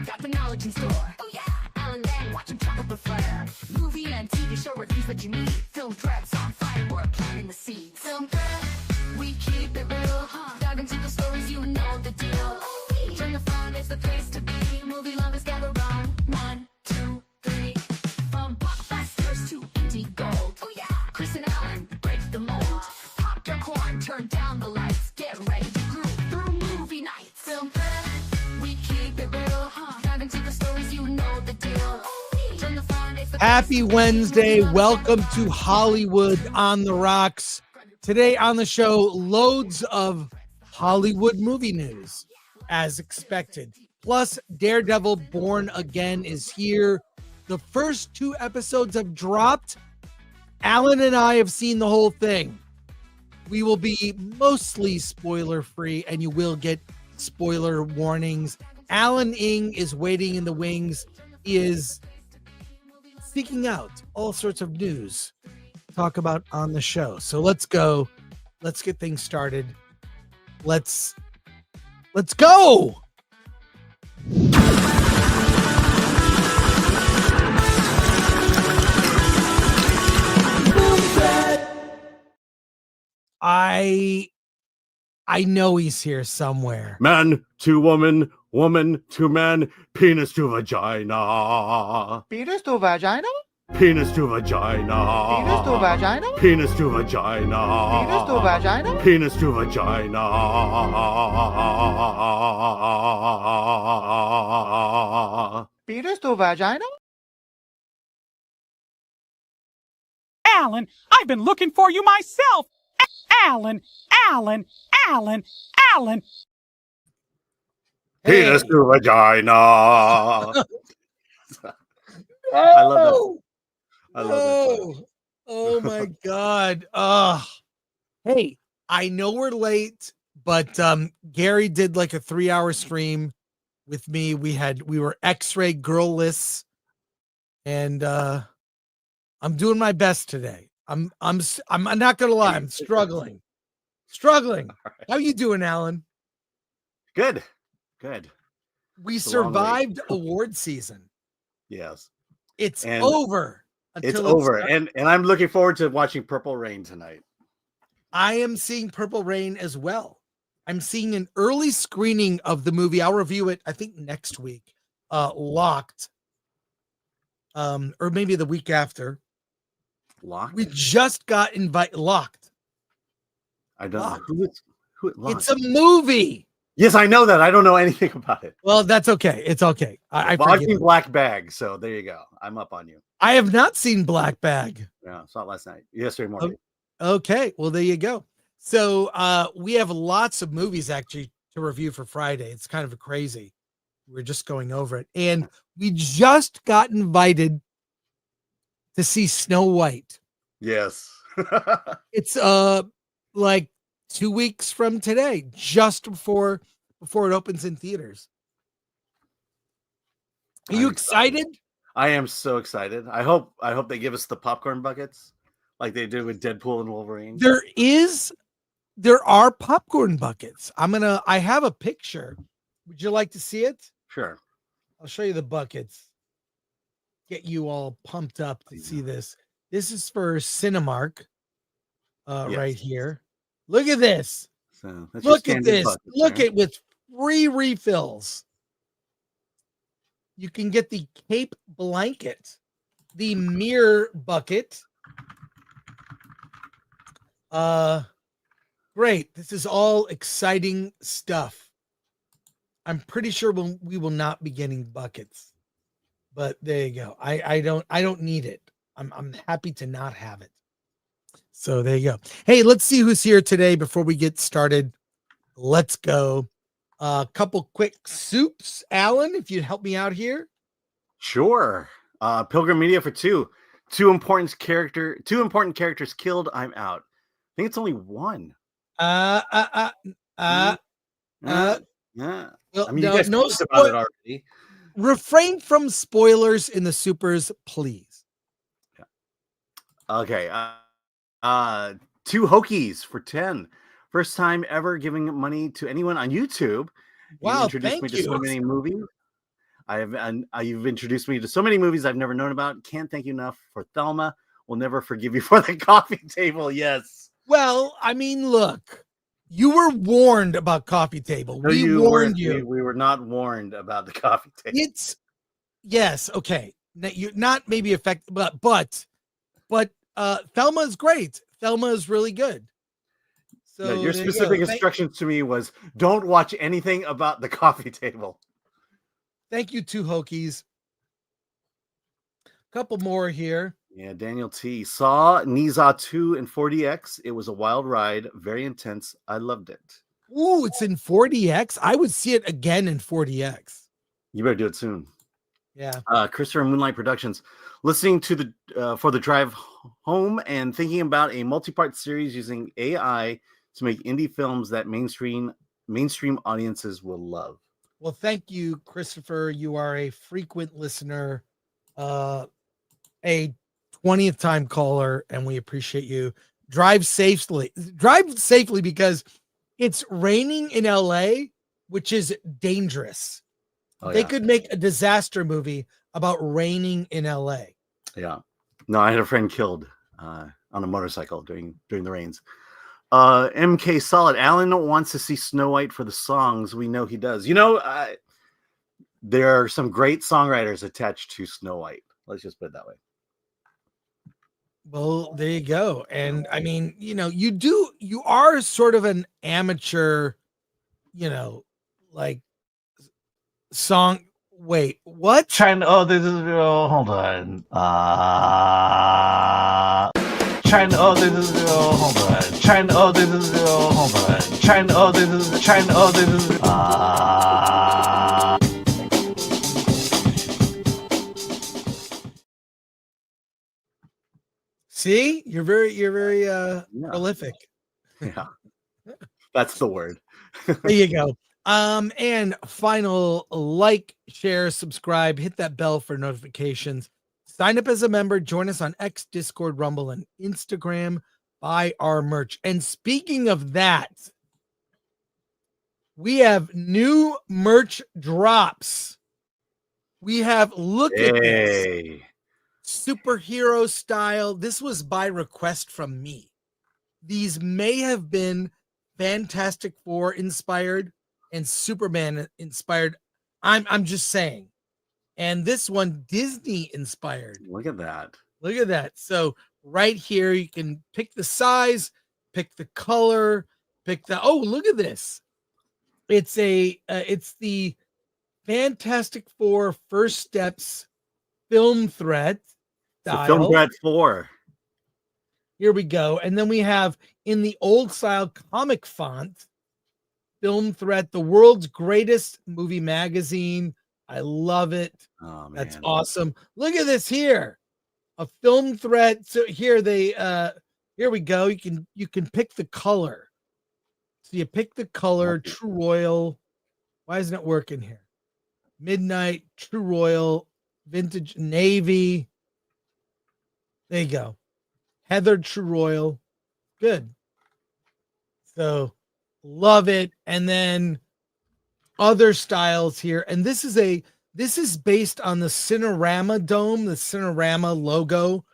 got the knowledge in store. Oh yeah, Alan Ng, watch him chocolate the fire. Movie and TV show reviews that you need. Film preps on fire, we're planting the seeds. Film prep, we keep it real. Dive into the stories, you know the deal. Turn the fun, it's the place to be. Movie lovers gather round. 1, 2, 3. From blockbusters to indie gold. Oh yeah, Chris and Alan break the mold. Pop your corn, turn down the lights. Get ready to groove through movie nights. Film prep, we keep it real. Dive into the stories, you know the deal. Turn the fun, it's the Happy Wednesday. Welcome to Hollywood on the Rocks. Today on the show, loads of Hollywood movie news, as expected. Plus, Daredevil Born Again is here. The first 2 episodes have dropped. Alan and I have seen the whole thing. We will be mostly spoiler-free, and you will get spoiler warnings. Alan Ng is waiting in the wings. He is seeking out all sorts of news to talk about on the show. So let's go. Let's get things started. Let's go. I know he's here somewhere. Man to woman, woman to man, penis to vagina. Penis to vagina? Penis to vagina. Penis to vagina? Penis to vagina. Penis to vagina? Penis to vagina. Penis to vagina? Alan, I've been looking for you myself. Alan. Penis to vagina. I love that. I love that. Oh my God. Hey, I know we're late, but Gary did like a 3-hour stream with me. We were X-ray girl-less, and I'm doing my best today. I'm not gonna lie, I'm struggling. Right. How you doing, Alan? Good. We It's a long survived award season. Yes. It's And over. It's until over. And I'm looking forward to watching Purple Rain tonight. I am seeing Purple Rain as well. I'm seeing an early screening of the movie. I'll review it, I think, next week. Locked. Or maybe the week after. Locked? We just got Locked. I don't Locked. know. Who it locked? It's a movie. Yes, I know that. I don't know anything about it. Well, that's okay. It's okay. I Well, I've forgive seen you. Black Bag, so there you go. I'm up on you. I have not seen Black Bag. Yeah, saw it last night. Yesterday morning. Okay, well, there you go. So we have lots of movies actually to review for Friday. It's kind of crazy. We're just going over it. And we just got invited to see Snow White. Yes. It's like 2 weeks from today, just before it opens in theaters. Are you I'm excited? I am so excited. I hope they give us the popcorn buckets like they did with Deadpool and Wolverine. There are popcorn buckets. I have a picture. Would you like to see it? Sure. I'll show you the buckets. Get you all pumped up to see this. This is for Cinemark. Yes. Right here. Look at this. So that's Look your at standard this. buckets, Look right? at with free refills. You can get the Cape blanket, the mirror bucket. Great. This is all exciting stuff. I'm pretty sure we will not be getting buckets, but there you go. I don't need it. I'm happy to not have it. So there you go. Hey, let's see who's here today before we get started. Let's go. A couple quick soups. Alan, if you'd help me out here. Sure. Pilgrim Media for 2. Two important characters killed. I'm out. I think it's only one. Yeah. Yeah. Well, I mean, you guys no talked about it already. refrain from spoilers in the supers, please. Okay. 2 Hokies for 10. First time ever giving money to anyone on YouTube. Wow, introduced thank me to you. so many movies. You've introduced me to so many movies I've never known about. Can't thank you enough for Thelma. Will never forgive you for the coffee table. Yes. Well, I mean, look, you were warned about Coffee Table. No, We you warned weren't. you. We were not warned about the coffee table. It's yes, okay. You're not maybe affected, but Thelma is great. Thelma is really good. So No, your there you specific go. instructions to me was don't watch anything about the coffee table. Thank you, two Hokies. Couple more here. Yeah, Daniel T. Saw Niza 2 in 4DX. It was a wild ride, very intense. I loved it. Ooh, it's in 4DX. I would see it again in 4DX. You better do it soon. Yeah. Christopher Moonlight Productions. Listening to the for the drive home and thinking about a multi-part series using AI to make indie films that mainstream audiences will love. Well, thank you, Christopher. You are a frequent listener, a 20th time caller, and we appreciate you. Drive safely because it's raining in LA, which is dangerous. They could make a disaster movie about raining in LA. Yeah. No, I had a friend killed on a motorcycle during the rains. MK Solid. Alan wants to see Snow White for the songs. We know he does. You know, there are some great songwriters attached to Snow White. Let's just put it that way. Well, there you go. And I mean, you are sort of an amateur, like song. Wait, what? China. Oh, this is. Oh, hold on. China. Oh, this is. Oh, hold on. China. Oh, this is. Oh, hold on. China. Oh, this is. China. Oh, this is. See, you're very prolific. Yeah, that's the word. There you go. And final, like, share, subscribe, hit that bell for notifications. Sign up as a member, join us on X, Discord, Rumble, and Instagram. Buy our merch. And speaking of that, we have new merch drops. We have, look at this. Superhero style. This was by request from me. These may have been Fantastic Four inspired and Superman inspired. I'm just saying. And this one Disney inspired. Look at that. Look at that. So right here you can pick the size, pick the color, pick the look at this. It's the Fantastic Four First Steps film threat style. Film threat 4. Here we go. And then we have in the old style comic font, Film Threat, the world's greatest movie magazine. I love it. Oh, man. That's awesome. Look at this here. A Film Threat. So here here we go. You can pick the color. So you pick the color, True Royal. Why isn't it working here? Midnight, True Royal, Vintage Navy. There you go. Heather True Royal. Good. So love it. And then other styles here. And this is based on the Cinerama Dome, the Cinerama logo.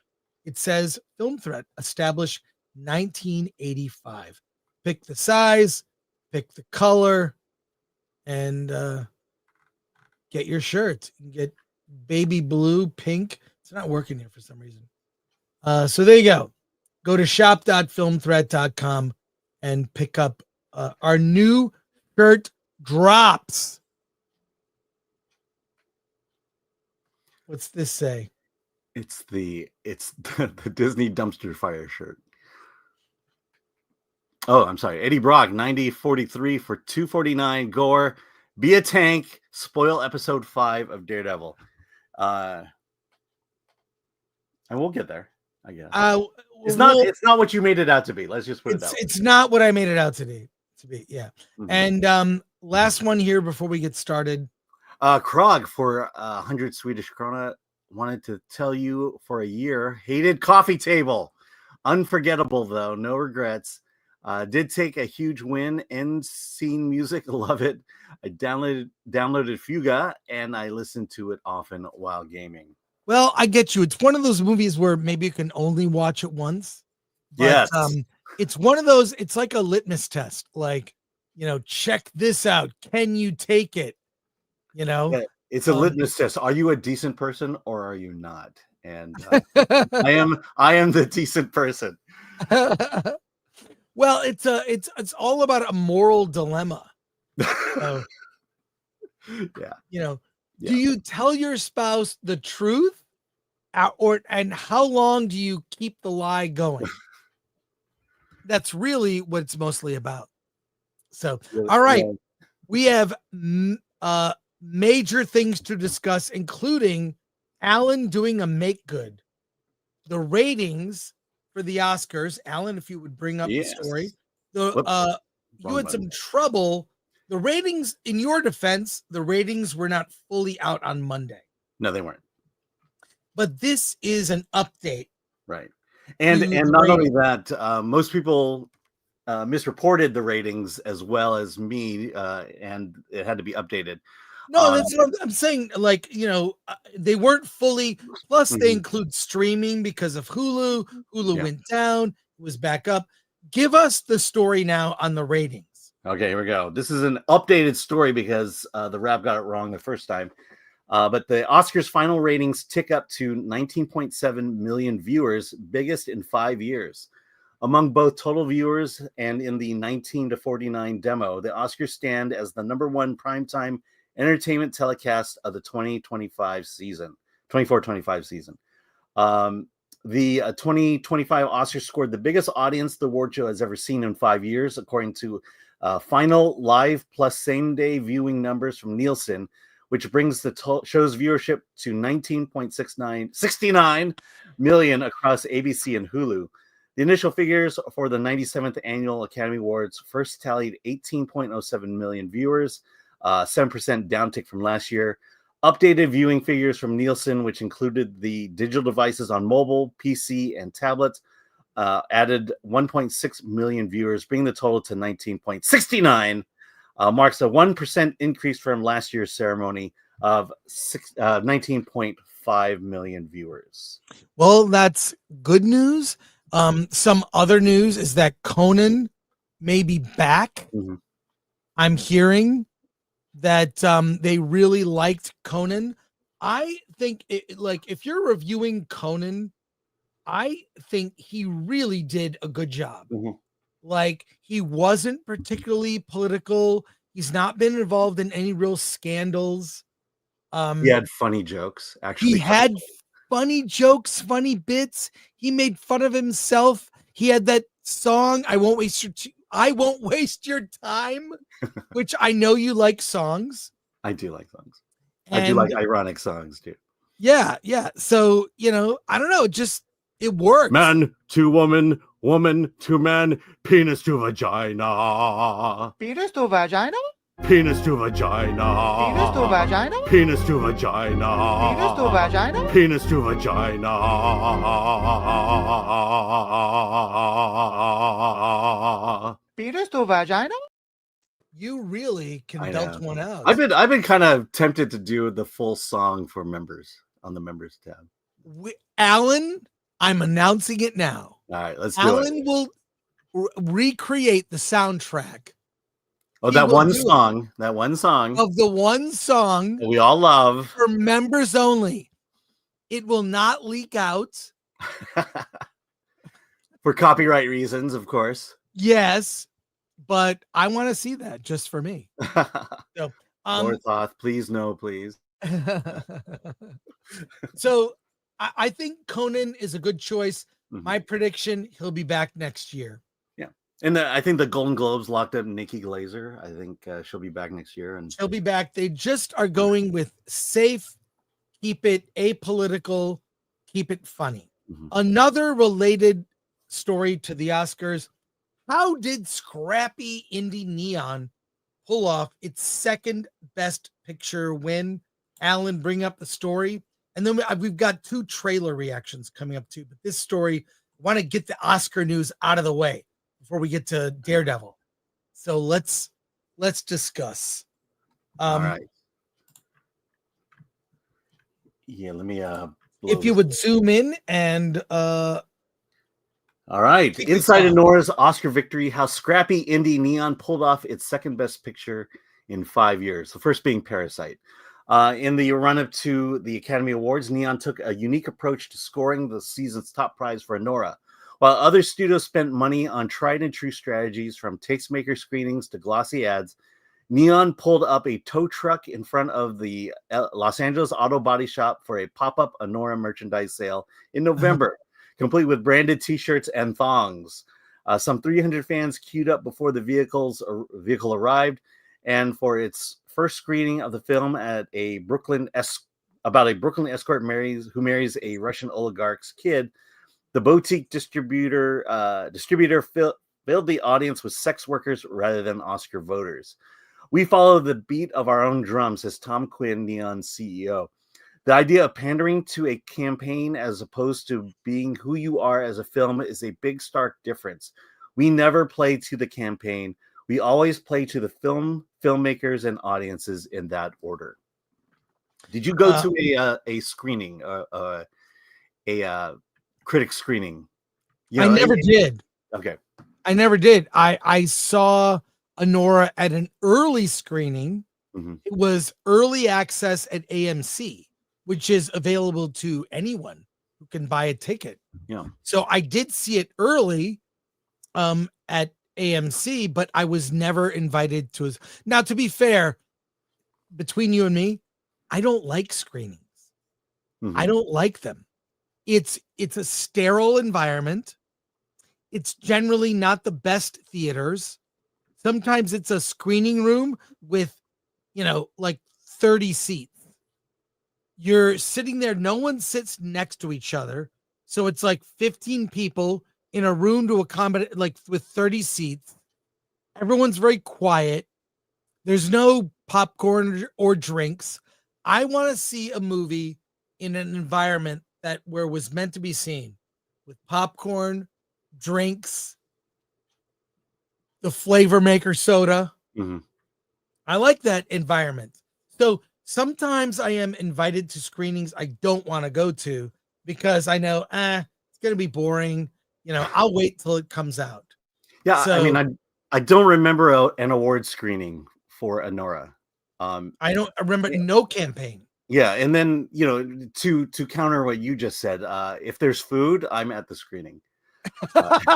It says Film Threat, established 1985. Pick the size, pick the color, and get your shirt. You can get baby blue, pink. It's not working here for some reason. So there you go. Go to shop.filmthreat.com and pick up our new shirt drops. What's this say? It's the Disney dumpster fire shirt. Oh, I'm sorry. Eddie Brock, 9043 for $249. Gore, be a tank. Spoil episode 5 of Daredevil. And we'll get there, I guess. It's not what you made it out to be. Let's just put it that way. It's not what I made it out to be. Yeah. Mm-hmm. And last one here before we get started. Krog for 100 Swedish krona wanted to tell you for a year. Hated coffee table. Unforgettable though. No regrets. Did take a huge win. End scene music, love it. I downloaded Fuga and I listened to it often while gaming. Well, I get you. It's one of those movies where maybe you can only watch it once. But Yes. It's one of those, it's like a litmus test. Like, check this out. Can you take it? Yeah, it's a litmus test. Are you a decent person or are you not? And I am the decent person. Well, it's all about a moral dilemma. So, Yeah. do you tell your spouse the truth, and how long do you keep the lie going? That's really what it's mostly about. So, all right, we have major things to discuss, including Alan doing a make good, the ratings for the Oscars. Alan, if you would bring up the story, you had some trouble. The ratings, in your defense, the ratings were not fully out on Monday. No, they weren't. But this is an update. Right. And not only that, most people misreported the ratings as well as me, and it had to be updated. No, that's what I'm saying. Like, they weren't fully, plus they include streaming because of Hulu. Hulu went down, it was back up. Give us the story now on the ratings. Okay, here we go. This is an updated story because the Wrap got it wrong the first time. But the Oscars final ratings tick up to 19.7 million viewers, biggest in 5 years. Among both total viewers and in the 19 to 49 demo, the Oscars stand as the #1 primetime entertainment telecast of the 24-25 season. The 2025 Oscars scored the biggest audience the award show has ever seen in 5 years, according to final live plus same-day viewing numbers from Nielsen, which brings the show's viewership to 69 million across ABC and Hulu. The initial figures for the 97th Annual Academy Awards first tallied 18.07 million viewers, 7% downtick from last year. Updated viewing figures from Nielsen, which included the digital devices on mobile, PC, and tablets, added 1.6 million viewers, bringing the total to 19.69. Marks a 1% increase from last year's ceremony of 19.5 million viewers. Well, that's good news. Some other news is that Conan may be back. Mm-hmm. I'm hearing that they really liked Conan. I think if you're reviewing Conan, I think he really did a good job. Mm-hmm. Like, he wasn't particularly political. He's not been involved in any real scandals. He had funny jokes, actually. He had funny jokes, funny bits. He made fun of himself. He had that song, I won't waste your time, which I know you like songs. I do like songs. I do like ironic songs too. Yeah. So, I don't know, it works. Man to woman, woman to man, penis to vagina. Penis to vagina? Penis to vagina. Penis to vagina? Penis to vagina. Penis to vagina? Penis to vagina. Penis to vagina? You really can belt one out. I've been kind of tempted to do the full song for members on the members tab. Alan, I'm announcing it now. All right, let's do Alan it. will recreate the soundtrack. Oh, that one song of the one song that we all love for members only. It will not leak out for copyright reasons, of course. Yes, but I want to see that just for me. So, Lord Thoth, please no, please. So I think Conan is a good choice. Mm-hmm. My prediction, he'll be back next year. Yeah. And I think the Golden Globes locked up Nikki Glaser. I think she'll be back next year. And she'll be back. They just are going with safe, keep it apolitical, keep it funny. Mm-hmm. Another related story to the Oscars. How did Scrappy Indie Neon pull off its second best picture win? Alan, bring up the story. And then we've got 2 trailer reactions coming up too. But this story, I want to get the Oscar news out of the way before we get to Daredevil. So let's discuss. All right. Yeah, let me If you would zoom in and all right. kick us Inside off. Nora's Oscar victory, how Scrappy Indie Neon pulled off its second best picture in 5 years. The first being Parasite. In the run-up to the Academy Awards, Neon took a unique approach to scoring the season's top prize for Nora. While other studios spent money on tried and true strategies from tastemaker screenings to glossy ads, Neon pulled up a tow truck in front of the Los Angeles Auto Body Shop for a pop-up Nora merchandise sale in November, complete with branded T-shirts and thongs. Some 300 fans queued up before the vehicle arrived, and for its first screening of the film about a Brooklyn escort who marries a Russian oligarch's kid, the boutique distributor filled the audience with sex workers rather than Oscar voters. We follow the beat of our own drum, says Tom Quinn, Neon's CEO. The idea of pandering to a campaign as opposed to being who you are as a film is a big, stark difference. We never play to the campaign. We always play to the filmmakers, and audiences in that order. Did you go to a screening, a critic screening? I never did. Okay. I never did. I saw Nora at an early screening. Mm-hmm. It was early access at AMC, which is available to anyone who can buy a ticket. Yeah. So I did see it early at AMC, but I was never invited to his. Now, to be fair, between you and me, I don't like screenings. Mm-hmm. I don't like them. It's a sterile environment. It's generally not the best theaters. Sometimes it's a screening room with, like 30 seats. You're sitting there. No one sits next to each other. So it's like 15 people in a room to accommodate, like with 30 seats. Everyone's very quiet. There's no popcorn or drinks. I want to see a movie in an environment where it was meant to be seen, with popcorn, drinks, the flavor maker soda. Mm-hmm. I like that environment. So sometimes I am invited to screenings I don't want to go to because I know, it's going to be boring. I'll wait till it comes out. Yeah. So, I mean, I don't remember an award screening for Nora. I don't remember no campaign. Yeah. And then, to counter what you just said, if there's food, I'm at the screening.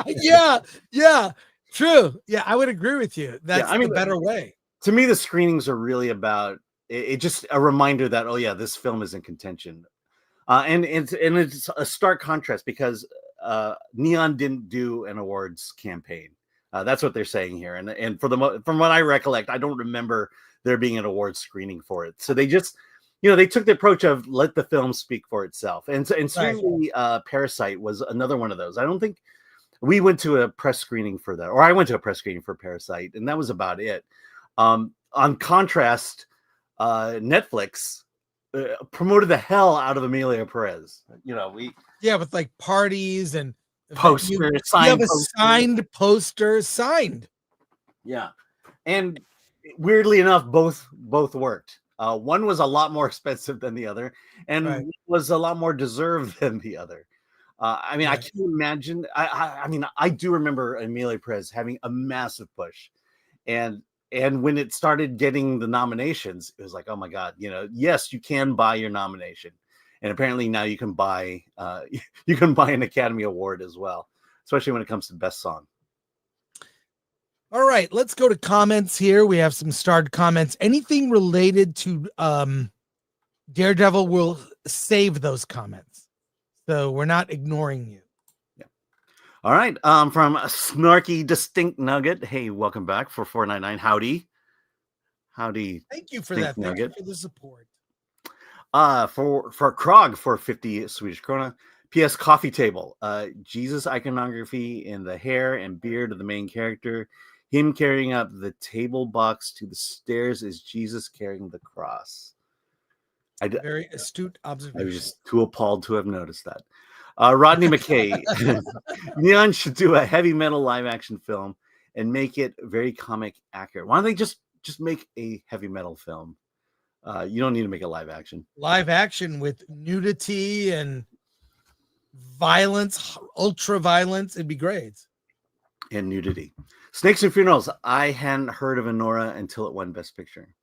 Yeah. True. Yeah, I would agree with you. That's the better way. To me, the screenings are really about it, just a reminder that, oh yeah, this film is in contention. And it's a stark contrast because Neon didn't do an awards campaign. That's what they're saying here. And from what I recollect, I don't remember there being an awards screening for it. So they just, they took the approach of let the film speak for itself. And certainly Parasite was another one of those. I don't think we went to a press screening for that, or I went to a press screening for Parasite, and that was about it. On contrast, Netflix promoted the hell out of Emilia Perez. With like parties and posters, you have a signed poster signed. Yeah, and weirdly enough, both worked. One was a lot more expensive than the other, and was a lot more deserved than the other. I mean, I can't imagine. I mean, I do remember Emilia Perez having a massive push, and when it started getting the nominations, it was like, oh my god, yes, you can buy your nomination, and apparently now you can buy an Academy Award as well, especially when it comes to best song. All right, let's go to comments here. We have some starred comments. Anything related to Daredevil, we'll save those comments. So we're not ignoring you. Yeah. All right. From Snarky Distinct Nugget. Hey, welcome back for $4.99. Howdy. Thank you for that. Nugget. Thank you for the support. For Krog for 50 Swedish krona. P.S. Coffee table. Jesus iconography in the hair and beard of the main character. Him carrying up the table box to the stairs is Jesus carrying the cross. Very astute observation. I was just too appalled to have noticed that. Rodney McKay. Neon should do a heavy metal live action film and make it very comic accurate. Why don't they just make a heavy metal film? You don't need to make a live action. Live action with nudity and violence, ultra violence. It'd be great. And nudity. Snakes and Funerals. I hadn't heard of Anora until it won Best Picture.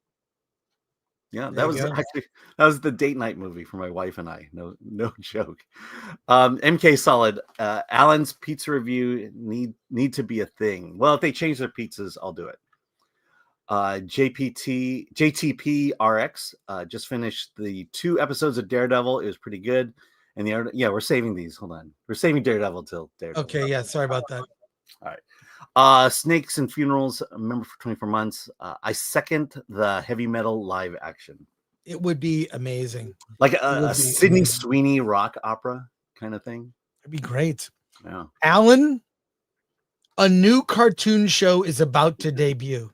Yeah, that was the date night movie for my wife and I. No joke. MK Solid. Alan's pizza review need to be a thing. Well, if they change their pizzas, I'll do it. JTP RX just finished the 2 episodes of Daredevil. It was pretty good. And we're saving these. Hold on. We're saving Daredevil till Daredevil. Okay, yeah, sorry about that. All right. Snakes and Funerals, a member for 24 months. I second the heavy metal live action. It would be amazing. Like a Sydney Sweeney rock opera kind of thing. It'd be great. Yeah. Alan, a new cartoon show is about to debut.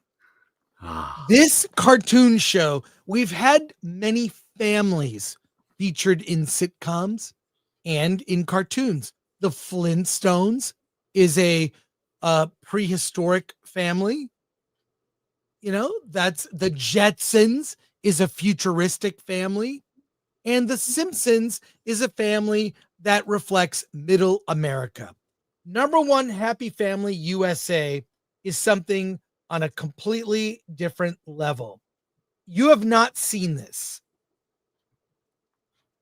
This cartoon show, we've had many families featured in sitcoms and in cartoons. The Flintstones is a prehistoric family. That's the Jetsons is a futuristic family, and the Simpsons is a family that reflects middle America. Number one, Happy Family USA is something on a completely different level. You have not seen this.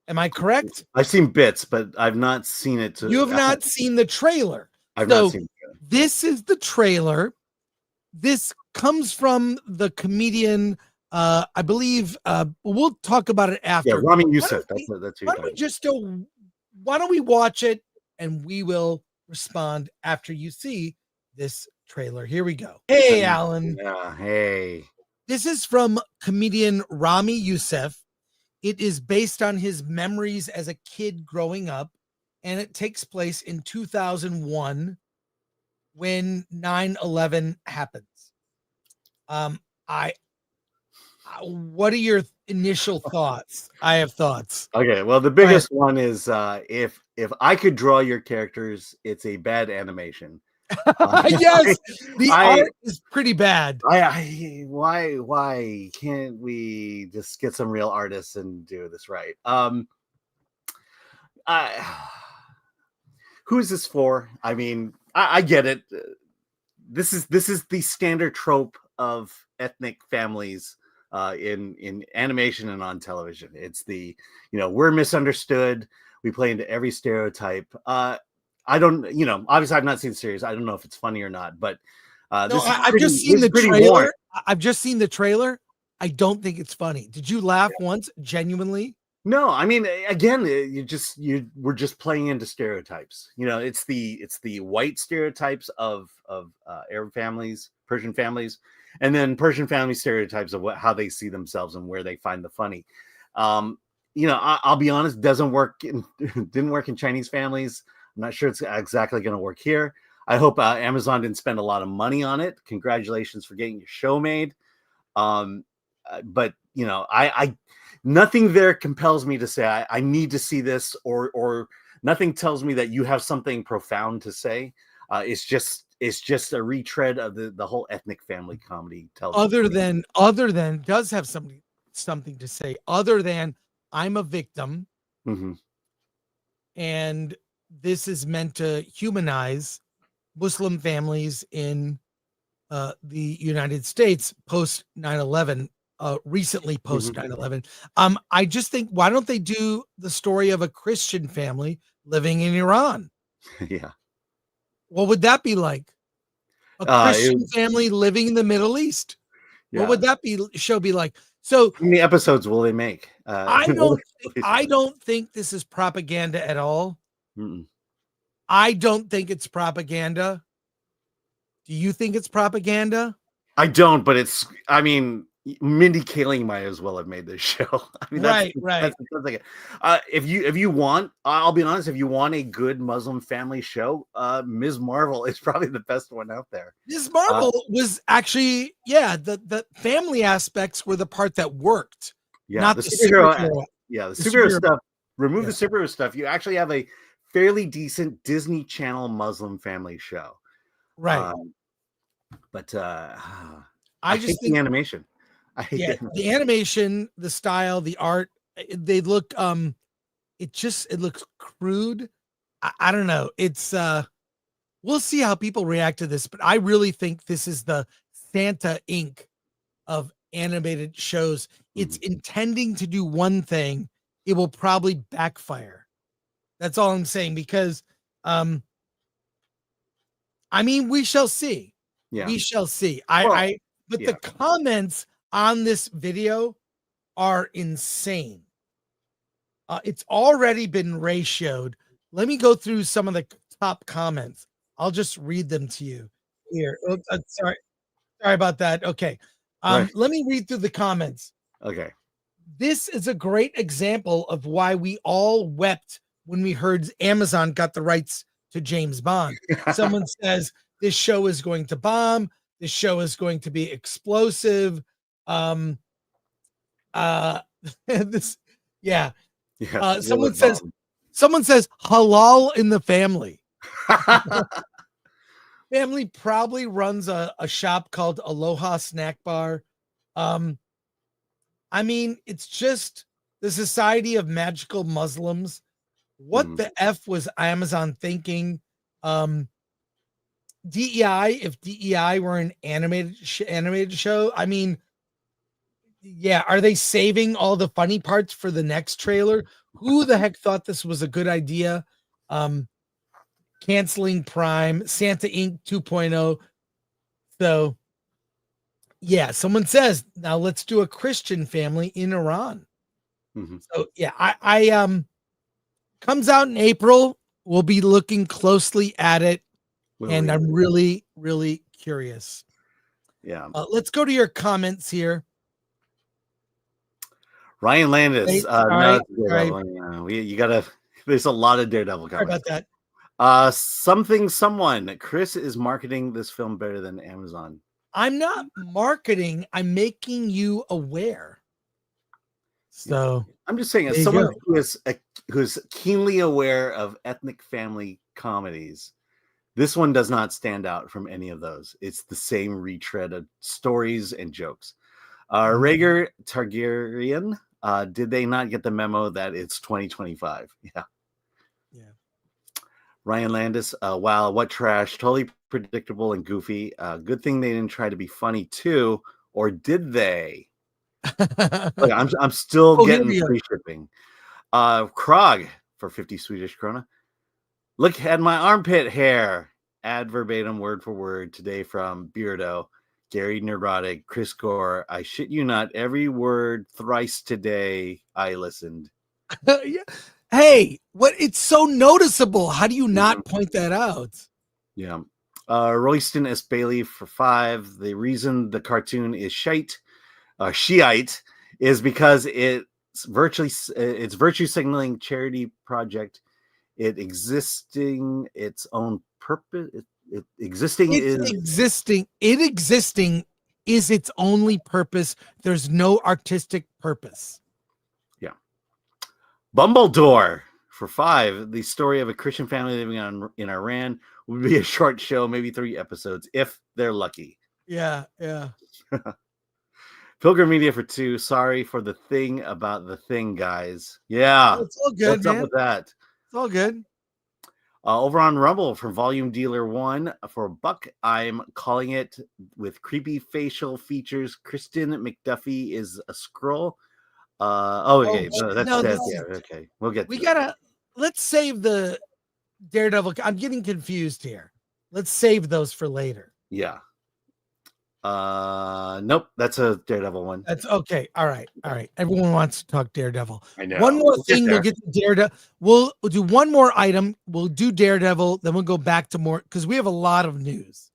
Am I correct? I've seen bits, but I've not seen it. You have not seen the trailer. I've not seen it. This is the trailer. This comes from the comedian, I believe, we'll talk about it after. Yeah, Rami Youssef. Why don't we watch it and we will respond after you see this trailer. Here we go. Hey, Alan. Yeah, hey. This is from comedian Rami Youssef. It is based on his memories as a kid growing up, and it takes place in 2001 when 9/11 happens. What are your initial thoughts? I have thoughts. Okay, well, the biggest one is if I could draw your characters, it's a bad animation. Yes, the art is pretty bad. Why can't we just get some real artists and do this right? Who is this for? I mean, I get it. This is the standard trope of ethnic families in animation and on television. It's the, we're misunderstood. We play into every stereotype. I don't, obviously I've not seen the series. I don't know if it's funny or not, but I've just seen the trailer. I've just seen the trailer. I don't think it's funny. Did you laugh once, genuinely? No, I mean, again, we're just playing into stereotypes. It's the white stereotypes of Arab families, Persian families, and then Persian family stereotypes of how they see themselves and where they find the funny. I'll be honest, didn't work in Chinese families. I'm not sure it's exactly going to work here. I hope Amazon didn't spend a lot of money on it. Congratulations for getting your show made. But I nothing there compels me to say I need to see this, or nothing tells me that you have something profound to say. It's just a retread of the whole ethnic family comedy television. Other than does have something to say. Other than I'm a victim, and this is meant to humanize Muslim families in the United States post 9/11. Recently post 9/11. I just think, why don't they do the story of a Christian family living in Iran? Yeah. What would that be like? A Christian family living in the Middle East. Yeah. What would that show be like? So how many episodes will they make? I don't think this is propaganda at all. Mm-mm. I don't think it's propaganda. Do you think it's propaganda? I don't, but Mindy Kaling might as well have made this show. Right. That's like if you want, I'll be honest, if you want a good Muslim family show, Ms. Marvel is probably the best one out there. Ms. Marvel was actually, the family aspects were the part that worked. Yeah, not the superhero. The superhero stuff. Remove the superhero stuff. You actually have a fairly decent Disney Channel Muslim family show. Right. But I hate just the think, animation. I hate yeah, the animation, the style, the art, they look it looks crude. I don't know. It's we'll see how people react to this, but I really think this is the Santa Inc. of animated shows. It's intending to do one thing, it will probably backfire. That's all I'm saying, because I mean, we shall see. Yeah. We shall see. Well, But yeah. the comments on this video are insane. It's already been ratioed. Let me go through some of the top comments. I'll just read them to you here. Oops, sorry about that. Okay. Right. Let me read through the comments. Okay. This is a great example of why we all wept when we heard Amazon got the rights to James Bond. Someone says this show is going to bomb. This show is going to be explosive. This, yeah. Yeah. Someone says halal in the family. Family probably runs a shop called Aloha Snack Bar. I mean, it's just the Society of Magical Muslims. What the F was Amazon thinking? DEI, if DEI were an animated show, I mean, yeah, are they saving all the funny parts for the next trailer? Who the heck thought this was a good idea? Canceling Prime, Santa Inc. 2.0. So, yeah, someone says now let's do a Christian family in Iran. So, yeah, I comes out in April. We'll be looking closely at it, and I'm really, really curious. Yeah. Let's go to your comments here. Ryan Landis. Right, you gotta. There's a lot of Daredevil Sorry comments. about that. Someone. Chris is marketing this film better than Amazon. I'm not marketing. I'm making you aware. So I'm just saying, as someone who's keenly aware of ethnic family comedies, this one does not stand out from any of those. It's the same retread of stories and jokes. Rhaegar Targaryen, did they not get the memo that it's 2025? Yeah. Ryan Landis, wow, what trash. Totally predictable and goofy. Good thing they didn't try to be funny too, or did they? Look, I'm still getting free shipping. Krog for 50 Swedish krona. Look at my armpit hair. Ad verbatim, word for word, today from Beardo, Gary Neurotic, Chris Gore. I shit you not, every word thrice today I listened. Yeah. Hey, what? It's so noticeable. How do you not point that out? Yeah. Royston S. Bailey for 5. The reason the cartoon is Shiite is because it's virtue signaling charity project. It existing its own purpose. Existing is its only purpose. There's no artistic purpose. Yeah. Bumbledore for 5. The story of a Christian family living in Iran would be a short show, maybe 3 episodes if they're lucky. Yeah. Pilgrim Media for 2. Sorry for the thing about the thing, guys. Yeah. It's all good. What's up with that? It's all good. Over on Rumble from Volume Dealer 1 for $1, I'm calling it with creepy facial features. Kristen McDuffie is a scroll. Okay. Okay. We'll get. Let's save the Daredevil. I'm getting confused here. Let's save those for later. Yeah. Nope. That's a Daredevil one. That's okay. All right. Everyone wants to talk Daredevil. I know. One more thing. We'll get to Daredevil. We'll do one more item. We'll do Daredevil. Then we'll go back to more because we have a lot of news.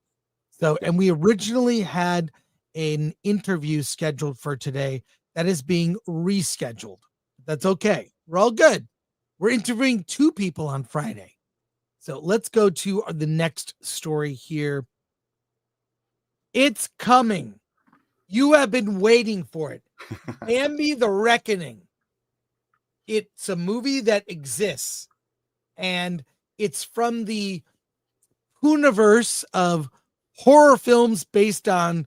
So, and we originally had an interview scheduled for today that is being rescheduled. That's okay. We're all good. We're interviewing 2 people on Friday. So let's go to the next story here. It's coming. You have been waiting for it. Bambi the Reckoning. It's a movie that exists. and it's from the universe of horror films based on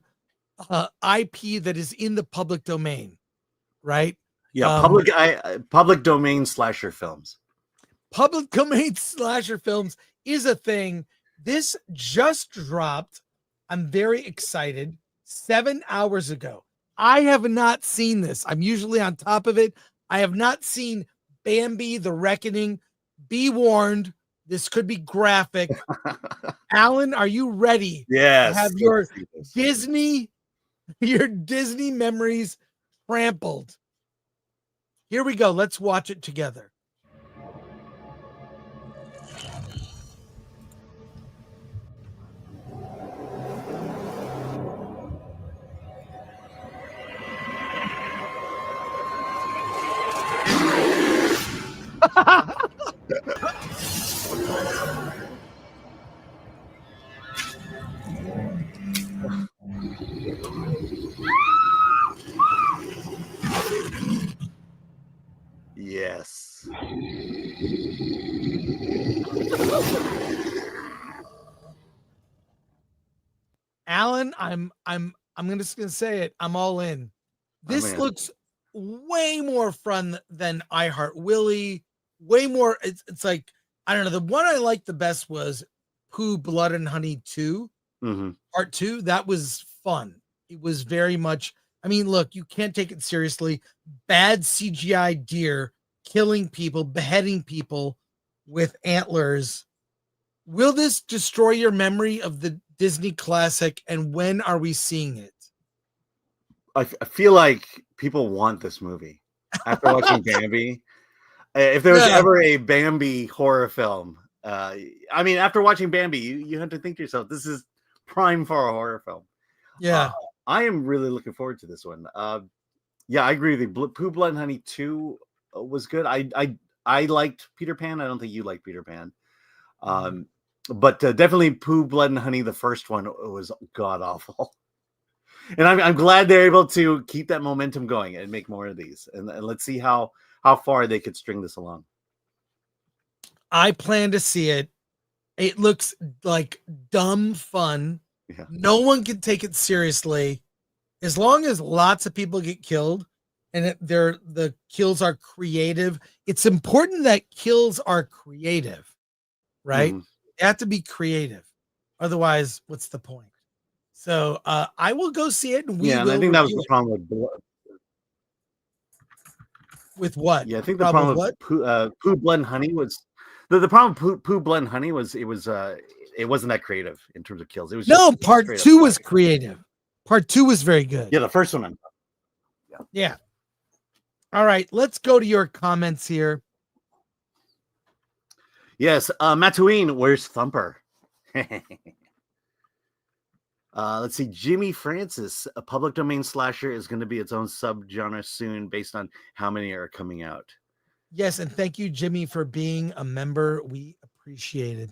IP that is in the public domain, right? Yeah, public domain slasher films. Public domain slasher films is a thing. This just dropped. I'm very excited. 7 hours ago. I have not seen this. I'm usually on top of it. I have not seen Bambi: The Reckoning. Be warned, this could be graphic. Alan, are you ready? Yes. To have your Disney memories trampled. Here we go. Let's watch it together. Yes. Alan, I'm just gonna say it. I'm all in. This looks way more fun than I Heart Willie. Way more. It's like, I don't know. The one I liked the best was Pooh, Blood and Honey 2, Part 2. That was fun. It was very much. I mean, look, you can't take it seriously. Bad CGI deer killing people, beheading people with antlers. Will this destroy your memory of the Disney classic? And when are we seeing it? I feel like people want this movie after watching Bambi. If there was ever a Bambi horror film, I mean, after watching Bambi, you have to think to yourself, this is prime for a horror film. Yeah. I am really looking forward to this one. Yeah, I agree with you. Pooh, Blood and Honey 2 was good. I liked Peter Pan. I don't think you liked Peter Pan. But definitely Pooh, Blood and Honey, the first one, was god awful. And I'm glad they're able to keep that momentum going and make more of these. And let's see how far they could string this along. I plan to see it. It looks like dumb fun. Yeah. No one can take it seriously. As long as lots of people get killed and the kills are creative. It's important that kills are creative, right? They have to be creative. Otherwise, what's the point? So I will go see it. And and I think that was the problem with what? Yeah, I think the problem with Pooh, Blood and Honey was the problem with Pooh, Blood and Honey was it wasn't that creative in terms of kills. It was part 2 was creative. Part 2 was very good. Yeah, the first one. Yeah. All right, let's go to your comments here. Yes, Matouine, where's Thumper? Let's see. Jimmy Francis, a public domain slasher is going to be its own subgenre soon based on how many are coming out. Yes, and thank you, Jimmy, for being a member. We appreciate it.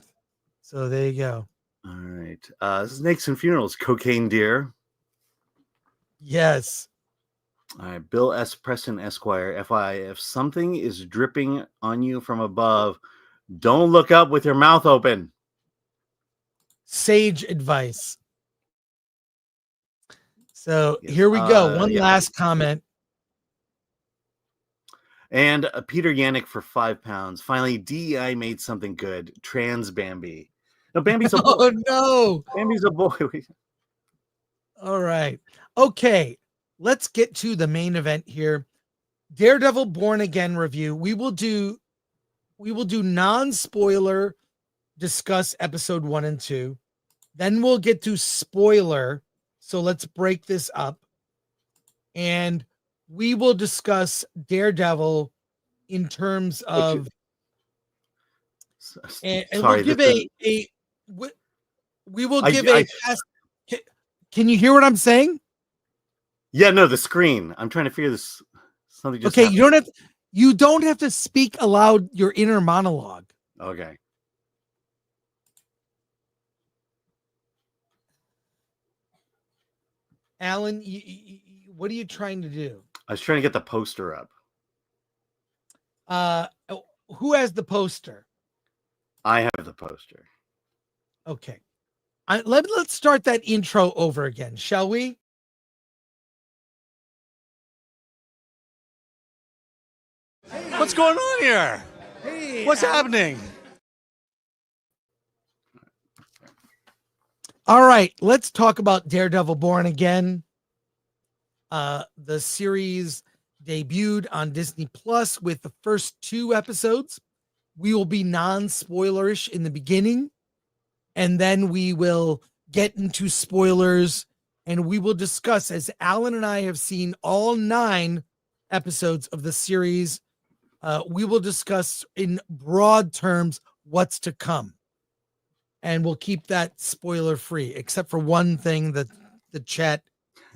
So there you go. All right. Snakes and Funerals, Cocaine Deer. Yes. All right. Bill S. Preston, Esquire, FYI, if something is dripping on you from above, don't look up with your mouth open. Sage advice. So here we go. One last comment. And Peter Yannick for £5. Finally, DEI made something good. Trans Bambi. No, Bambi's a boy. Oh, no. Bambi's a boy. All right. Okay. Let's get to the main event here. Daredevil Born Again review. We will do non-spoiler discuss episode 1 and 2. Then we'll get to spoiler. So let's break this up. And we will discuss Daredevil in terms of and we'll give we will give a test. Can you hear what I'm saying? Yeah, no, the screen. I'm trying to figure this. Something just okay, happened. you don't have to speak aloud your inner monologue. Okay. Alan, what are you trying to do? I was trying to get the poster up. Who has the poster? I have the poster. Okay. Let's start that intro over again, shall we? What's going on here? Hey, What's happening? All right, let's talk about Daredevil Born Again. The series debuted on Disney Plus with the first 2 episodes. We will be non-spoilerish in the beginning, and then we will get into spoilers, and we will discuss, as Alan and I have seen all 9 episodes of the series. We will discuss in broad terms what's to come. And we'll keep that spoiler free, except for one thing that the chat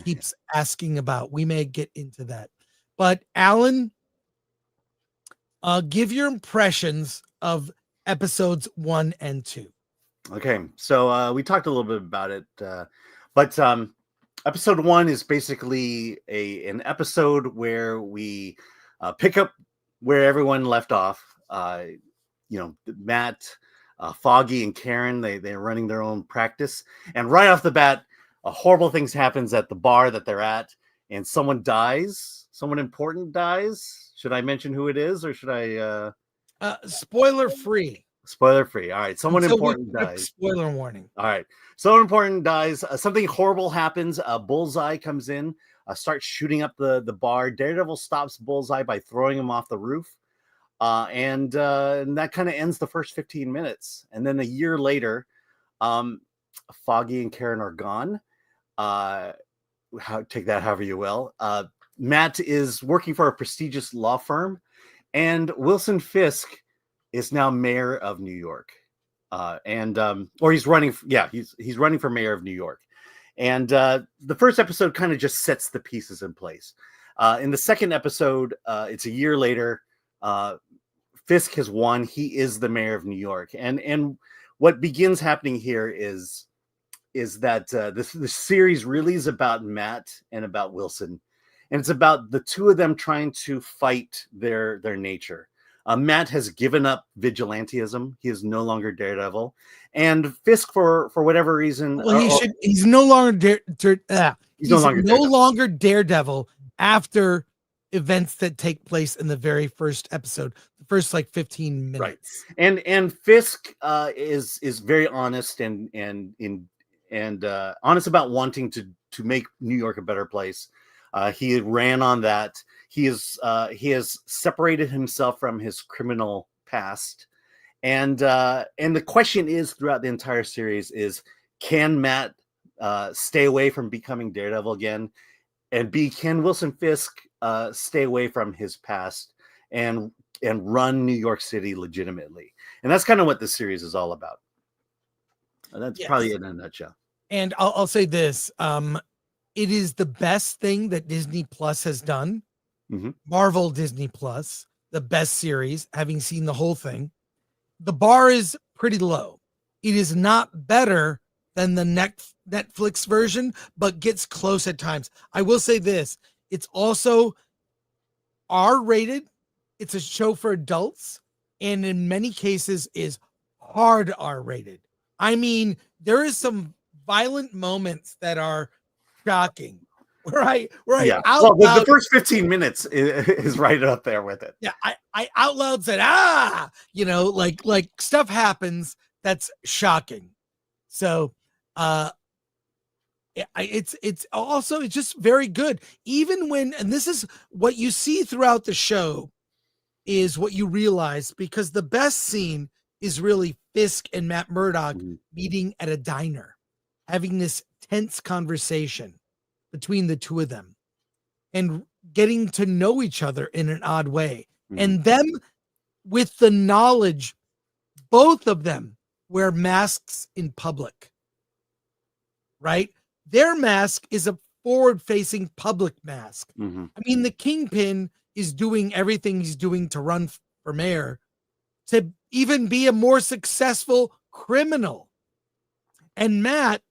keeps asking about. We may get into that. But Alan, give your impressions of episodes 1 and 2. Okay, so we talked a little bit about it, but episode 1 is basically an episode where we pick up where everyone left off. Matt, Foggy, and Karen, they're running their own practice, and right off the bat, horrible things happens at the bar that they're at, and someone dies. Someone important dies. Should I mention who it is, or should I? Spoiler free. Spoiler free. All right, someone Until important we put dies. Spoiler warning. All right, someone important dies. Something horrible happens. Bullseye comes in, starts shooting up the bar. Daredevil stops Bullseye by throwing him off the roof. And that kind of ends the first 15 minutes. And then a year later, Foggy and Karen are gone. Take that however you will. Matt is working for a prestigious law firm, and Wilson Fisk is now mayor of New York. Or he's running. Yeah, he's running for mayor of New York. And the first episode kind of just sets the pieces in place. In the second episode, it's a year later. Fisk has won. He is the mayor of New York. And what begins happening here is that the series really is about Matt and about Wilson. And it's about the two of them trying to fight their nature. Matt has given up vigilantism. He is no longer Daredevil. And Fisk, for whatever reason... Well, he's no longer he's no longer Daredevil after events that take place in the very first episode, the first like 15 minutes. Right. And Fisk is very honest and honest about wanting to make New York a better place. He ran on that. He has separated himself from his criminal past. And the question is throughout the entire series is, can Matt stay away from becoming Daredevil again? And can Wilson Fisk stay away from his past and run New York City legitimately? And that's kind of what this series is all about. And that's probably it in a nutshell. And I'll say this. It is the best thing that Disney Plus has done. Mm-hmm. Marvel Disney Plus, the best series, having seen the whole thing. The bar is pretty low. It is not better than the Netflix version, but gets close at times. I will say this. It's also R-rated. It's a show for adults, and in many cases is hard R-rated. I mean, there is some violent moments that are shocking. Right. Yeah. Well, the first 15 minutes is right up there with it. Yeah. I out loud said, like stuff happens that's shocking. So it's just very good. Even when, and this is what you see throughout the show, is what you realize, because the best scene is really Fisk and Matt Murdock meeting at a diner, having this tense conversation between the two of them and getting to know each other in an odd way. And them with the knowledge, both of them wear masks in public, right? Their mask is a forward-facing public mask. I mean, the Kingpin is doing everything he's doing to run for mayor to even be a more successful criminal. And Matt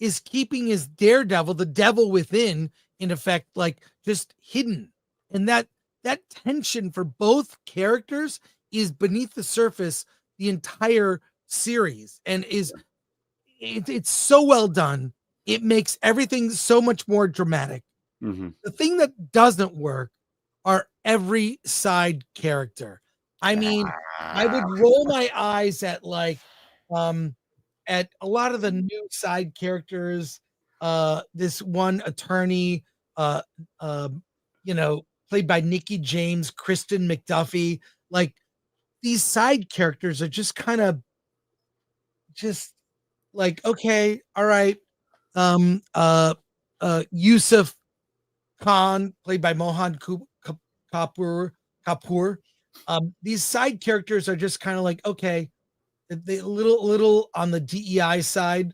is keeping his Daredevil, the devil within, in effect, like just hidden. And that tension for both characters is beneath the surface. the entire series, and it's so well done. It makes everything so much more dramatic. Mm-hmm. The thing that doesn't work are every side character. I mean, I would roll my eyes at at a lot of the new side characters. This one attorney, uh, uh, played by Nikki James, Kristen McDuffie. Like, these side characters are just kind of just like, okay, all right. Um, uh, Yusuf Khan, played by Kapoor. Kapoor. These side characters are just kind of like, okay, they little on the DEI side,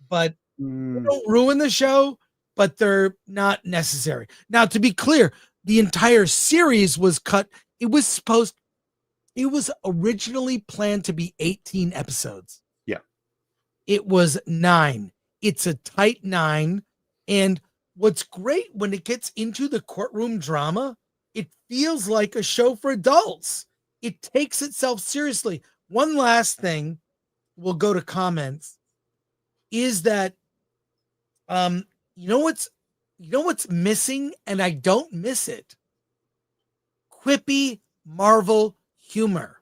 but they don't ruin the show, but they're not necessary. Now, to be clear, the entire series was cut. It was originally planned to be 18 episodes. Yeah. It was 9. It's a tight 9. And what's great when it gets into the courtroom drama, it feels like a show for adults. It takes itself seriously. One last thing, we'll go to comments, is that you know what's missing, and I don't miss it? Quippy Marvel humor.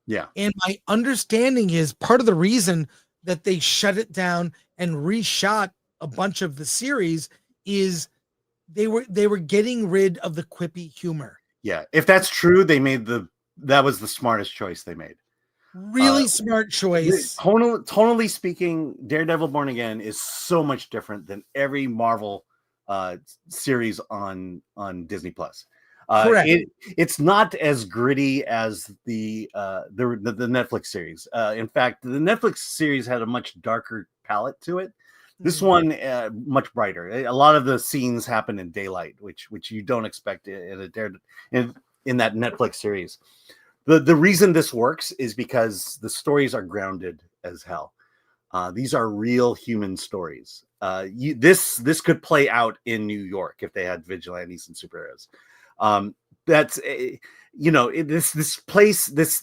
Yeah. And my understanding is part of the reason that they shut it down and reshot a bunch of the series is they were getting rid of the quippy humor. Yeah. If that's true, that was the smartest choice they made. Really smart choice. Tonally speaking, Daredevil Born Again is so much different than every Marvel series on Disney Plus. Correct. It's not as gritty as the Netflix series. In fact, the Netflix series had a much darker palette to it. This one much brighter. A lot of the scenes happen in daylight, which you don't expect in that Netflix series. The reason this works is because the stories are grounded as hell. These are real human stories. This could play out in New York if they had vigilantes and superheroes. That's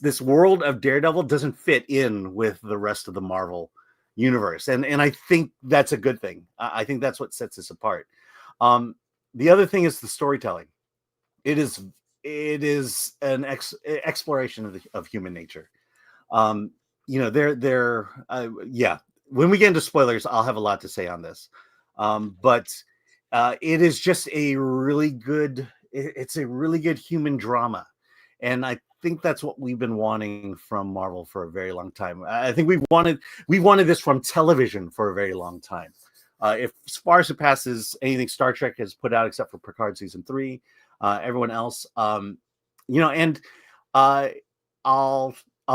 this world of Daredevil doesn't fit in with the rest of the Marvel universe, and I think that's a good thing. I think that's what sets us apart. The other thing is the storytelling. It is an exploration of human nature. When we get into spoilers, I'll have a lot to say on this. But it is just a really good. It's a really good human drama, and I think that's what we've been wanting from Marvel for a very long time. I think we wanted this from television for a very long time. If far surpasses anything Star Trek has put out, except for Picard season 3, everyone else, I'll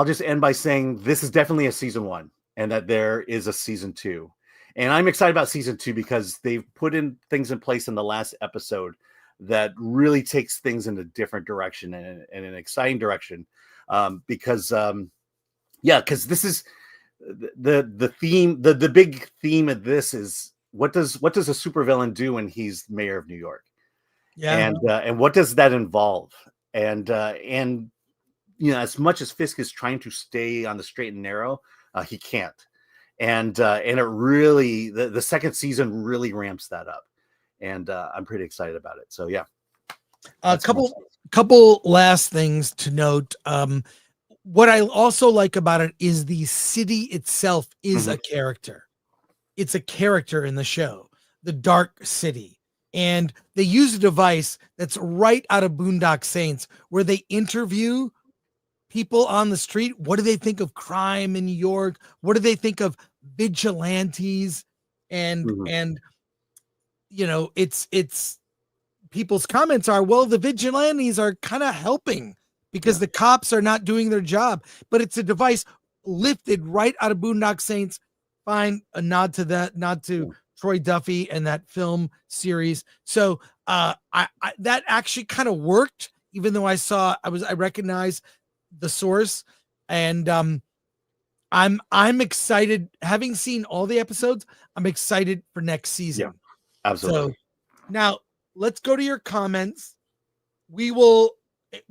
just end by saying this is definitely a season 1, and that there is a season 2, and I'm excited about season 2 because they've put in things in place in the last episode that really takes things in a different direction and an exciting direction. Because this is the theme. The big theme of this is what does a supervillain do when he's mayor of New York? Yeah. And what does that involve? And as much as Fisk is trying to stay on the straight and narrow, he can't. And it really, the second season really ramps that up. And I'm pretty excited about it. So yeah, a couple last things to note. What I also like about it is the city itself is a character. It's a character in the show, the Dark City, and they use a device that's right out of Boondock Saints, where they interview people on the street. What do they think of crime in New York? What do they think of vigilantes? And it's people's comments are, well, the vigilantes are kind of helping because the cops are not doing their job, but it's a device lifted right out of Boondock Saints. Fine, a nod to that, nod to Troy Duffy and that film series. So I that actually kind of worked, even though I recognized the source, and I'm excited. Having seen all the episodes, I'm excited for next season. Yeah, absolutely. So now let's go to your comments. We will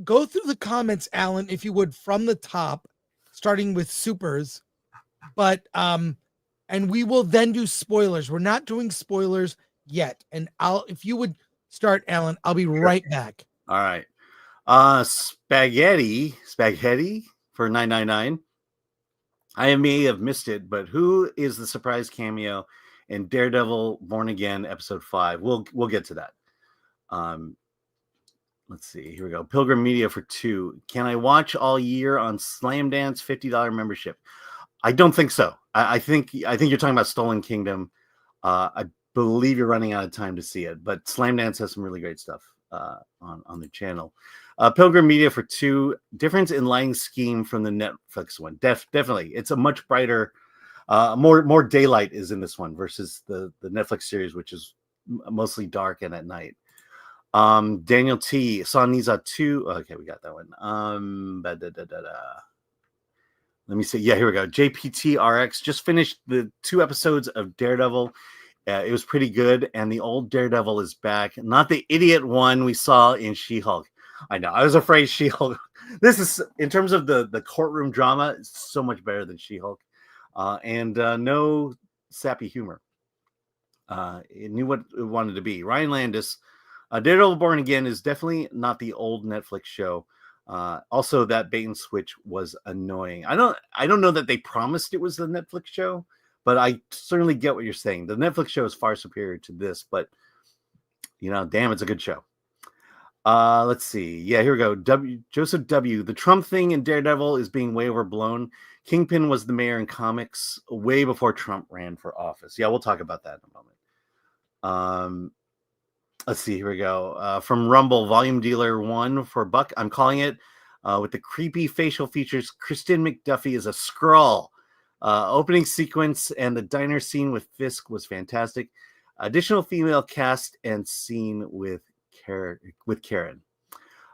go through the comments, Alan, if you would, from the top, starting with supers, but and we will then do spoilers. We're not doing spoilers yet. And if you would start, Alan, I'll be right back. All right. Spaghetti for $9.99. I may have missed it, but who is the surprise cameo in Daredevil Born Again episode 5? We'll get to that. Let's see. Here we go. Pilgrim Media for $2. Can I watch all year on Slam Dance $50 membership? I don't think so. I think you're talking about Stolen Kingdom. I believe you're running out of time to see it, but Slam Dance has some really great stuff on the channel. Pilgrim Media for $2. Difference in lighting scheme from the Netflix one. Definitely, it's a much brighter, more daylight is in this one versus the Netflix series, which is mostly dark and at night. Daniel T. Saw Niza 2. Okay, we got that one. Let me see. Yeah, here we go. JPTRX just finished the 2 episodes of Daredevil. It was pretty good, and the old Daredevil is back. Not the idiot one we saw in She-Hulk. I know. I was afraid She-Hulk. This is, in terms of the courtroom drama, it's so much better than She-Hulk. And no sappy humor. It knew what it wanted to be. Ryan Landis. Daredevil Born Again is definitely not the old Netflix show. Also, that bait and switch was annoying. I don't know that they promised it was the Netflix show, but I certainly get what you're saying. The Netflix show is far superior to this, but damn, it's a good show. Let's see. Yeah, here we go. Joseph W. The Trump thing in Daredevil is being way overblown. Kingpin was the mayor in comics way before Trump ran for office. Yeah, we'll talk about that in a moment. Let's see. Here we go. From Rumble, Volume Dealer 1 for $1. I'm calling it with the creepy facial features. Kristen McDuffie is a Skrull. Opening sequence and the diner scene with Fisk was fantastic. Additional female cast and scene with Karen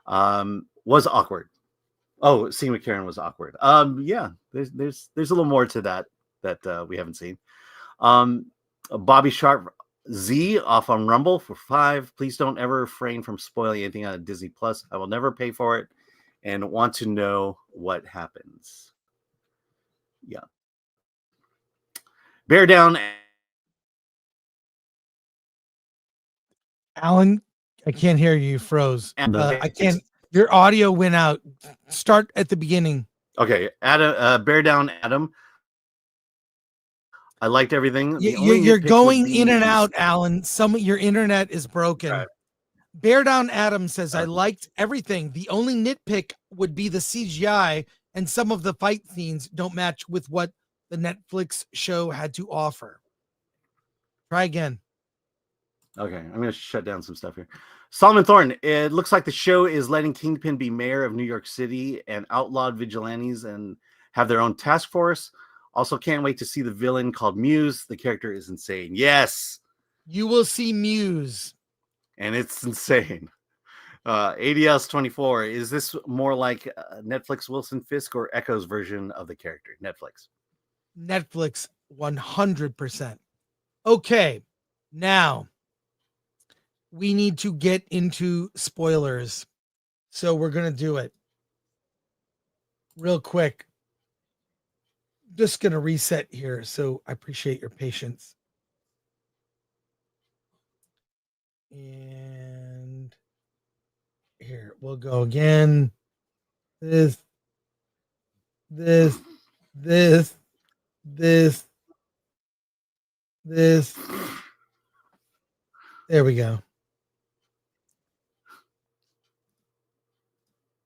was awkward. Oh, scene with Karen was awkward. Yeah, there's a little more to that we haven't seen. Bobby Sharp Z off on Rumble for $5. Please don't ever refrain from spoiling anything on Disney Plus. I will never pay for it and want to know what happens. Yeah. Bear down. Alan, I can't hear you. You froze. I can't. Your audio went out. Start at the beginning. Okay, Adam. Bear down, Adam. I liked everything. You're going in and out, Alan. Your internet is broken. Right. Bear down, Adam says, I liked everything. The only nitpick would be the CGI, and some of the fight scenes don't match with what the Netflix show had to offer. Try again. Okay, I'm going to shut down some stuff here. Solomon Thornton, it looks like the show is letting Kingpin be mayor of New York City and outlawed vigilantes and have their own task force. Also, can't wait to see the villain called Muse. The character is insane. Yes. You will see Muse. And it's insane. ADS 24, is this more like Netflix Wilson Fisk or Echo's version of the character? Netflix 100%. Okay, now we need to get into spoilers. So we're going to do it real quick. Just going to reset here. So I appreciate your patience. And here we'll go again. This. There we go.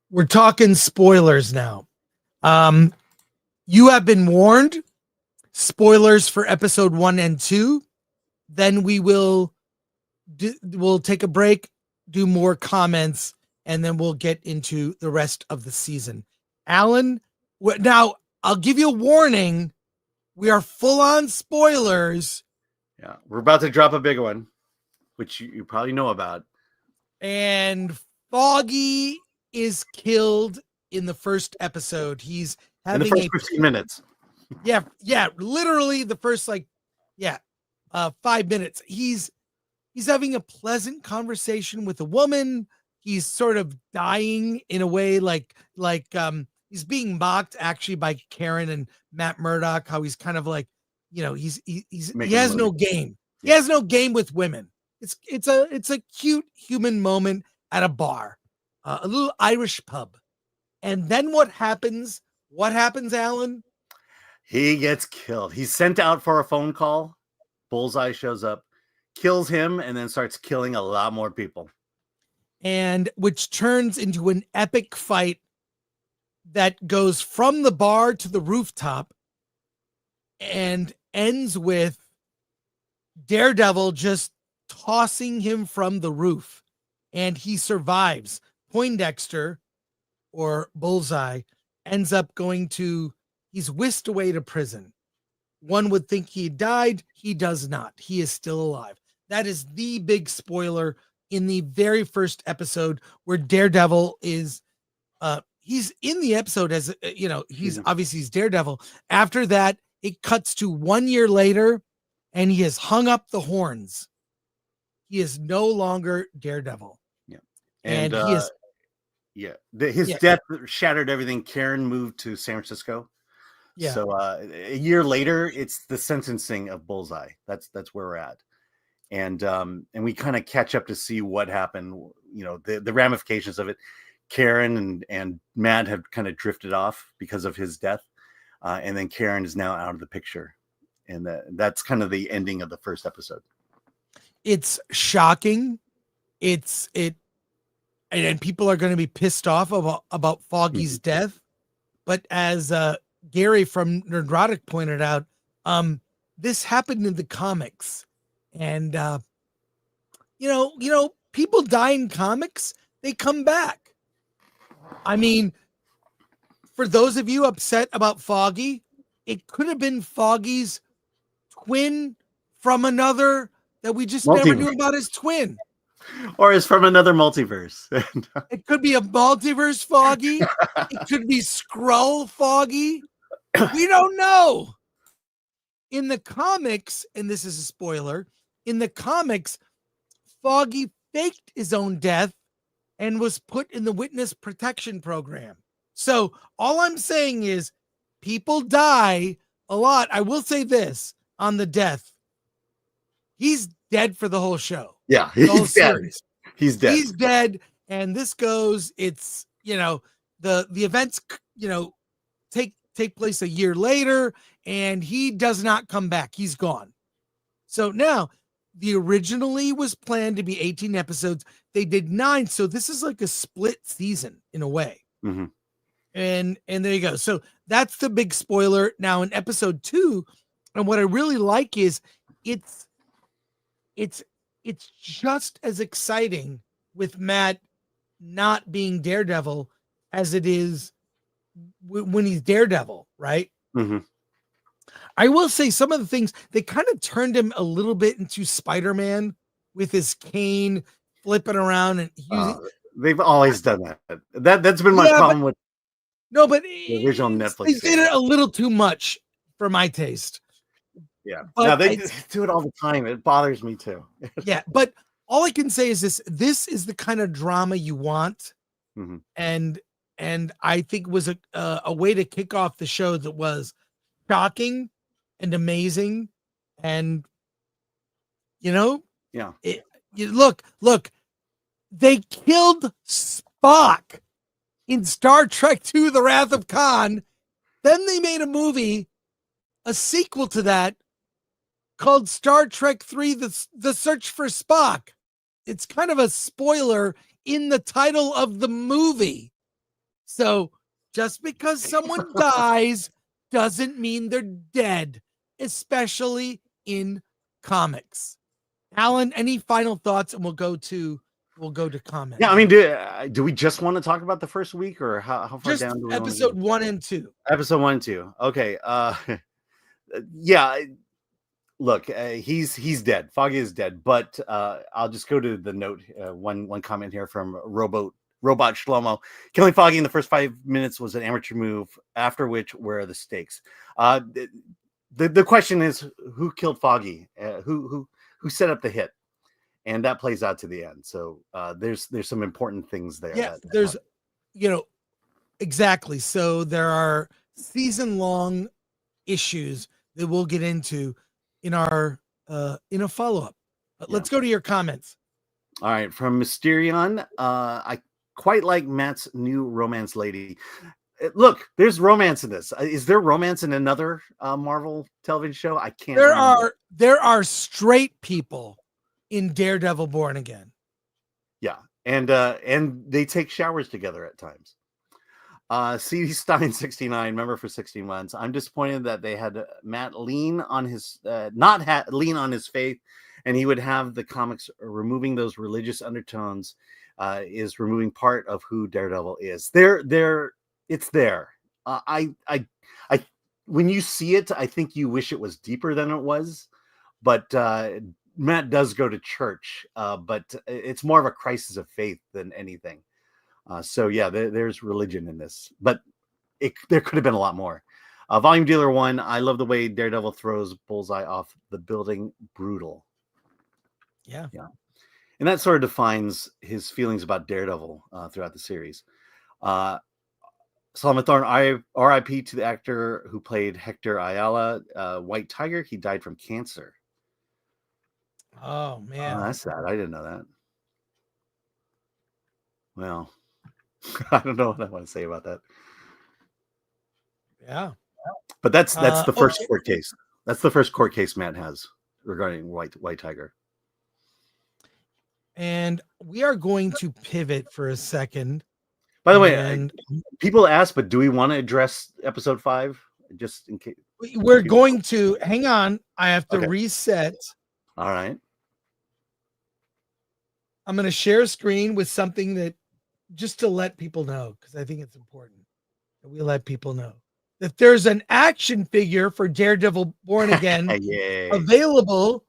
We're talking spoilers now. You have been warned. Spoilers for episode 1 and 2. Then we'll take a break, do more comments, and then we'll get into the rest of the season. Alan, now I'll give you a warning. We are full on spoilers. Yeah, we're about to drop a big one, which you probably know about. And Foggy is killed in the first episode. He's having in the first 15 minutes. Yeah, literally the first 5 minutes. He's having a pleasant conversation with a woman. He's sort of dying in a way like he's being mocked actually by Karen and Matt Murdock, how he's kind of like, he Making has no movies. game. He Yeah. has no game with women. It's a cute human moment at a bar, a little Irish pub. And then what happens? What happens, Alan? He gets killed. He's sent out for a phone call. Bullseye shows up, kills him, and then starts killing a lot more people. And which turns into an epic fight that goes from the bar to the rooftop and ends with Daredevil just tossing him from the roof. And he survives. Poindexter, or Bullseye, ends up he's whisked away to prison. One would think he died. He does not. He is still alive. That is the big spoiler in the very first episode, where Daredevil is, he's in the episode as, he's obviously he's Daredevil. After that, it cuts to 1 year later, and he has hung up the horns. He is no longer Daredevil. Yeah. And he is. Yeah. His death shattered everything. Karen moved to San Francisco. Yeah. So a year later, it's the sentencing of Bullseye. That's where we're at. And we kind of catch up to see what happened, the ramifications of it. Karen and Matt have kind of drifted off because of his death. And then Karen is now out of the picture. And that's kind of the ending of the first episode. It's shocking. And people are going to be pissed off about Foggy's death. But as Gary from Nerdrotic pointed out, this happened in the comics. And, people die in comics, they come back. I mean, for those of you upset about Foggy, it could have been Foggy's twin from another that we just never knew about his twin. Or is from another multiverse. It could be a multiverse Foggy. It could be Skrull Foggy. We don't know. In the comics, and this is a spoiler, in the comics, Foggy faked his own death and was put in the witness protection program. So all I'm saying is people die a lot. I will say this on the death. He's dead for the whole show. Yeah, the whole he's dead. series. He's dead. He's dead. And this goes, it's, the events, take place a year later, and he does not come back. He's gone. So now the originally was planned to be 18 episodes. They did 9. So this is like a split season in a way. Mm-hmm. And there you go. So that's the big spoiler. Now in episode 2, and what I really like is it's just as exciting with Matt not being Daredevil as it is when he's Daredevil, right? Mm-hmm. I will say some of the things, they kind of turned him a little bit into Spider-Man with his cane flipping around and using. They've always done that. That's been my problem with the original Netflix. They did it a little too much for my taste. Yeah, but no, they do it all the time. It bothers me too. Yeah, but all I can say is this is the kind of drama you want. Mm-hmm. And I think it was a way to kick off the show that was shocking and amazing. And, yeah. Look, they killed Spock in Star Trek II, The Wrath of Khan. Then they made a movie, a sequel to that, called Star Trek III, The Search for Spock. It's kind of a spoiler in the title of the movie. So just because someone dies doesn't mean they're dead, especially in comics. Alan, any final thoughts? And we'll go to comments. Yeah, I mean, do we just want to talk about the first week, or how far just down do we episode 1 and 2? Episode 1 and 2. Okay. Yeah. Look, he's dead. Foggy is dead. But I'll just go to the note. One comment here from Robot Shlomo. Killing Foggy in the first 5 minutes was an amateur move. After which, where are the stakes? The question is, who killed Foggy? Who set up the hit? And that plays out to the end. So there's some important things there. Yeah, there's exactly. So there are season-long issues that we'll get into in our in a follow-up. But Yeah. let's go to your comments. All right, from Mysterion. I quite like Matt's new romance lady. Look, there's romance in this. Is there romance in another Marvel television show? I can't remember. There are straight people in Daredevil Born Again. Yeah, and they take showers together at times. CD Stein 69, member for 16 months. I'm disappointed that they had Matt lean on his lean on his faith, and he would have the comics removing those religious undertones. Is removing part of who Daredevil is. It's there. I when you see it, I think you wish it was deeper than it was, but Matt does go to church, but it's more of a crisis of faith than anything. So yeah, there's religion in this, but there could have been a lot more. Volume Dealer 1, I love the way Daredevil throws Bullseye off the building. Brutal. Yeah. And that sort of defines his feelings about Daredevil throughout the series. Solomon Thorne, RIP to the actor who played Hector Ayala, White Tiger. He died from cancer. Oh man, that's sad. I didn't know that. Well, I don't know what I want to say about that. Yeah, but that's the first court case. That's the first court case Matt has regarding White Tiger. And we are going to pivot for a second. By the way, people ask, but do we want to address episode 5 just in case? We're going to hang on. I have to reset. All right. I'm going to share a screen with something that just to let people know, because I think it's important that we let people know that there's an action figure for Daredevil Born Again available.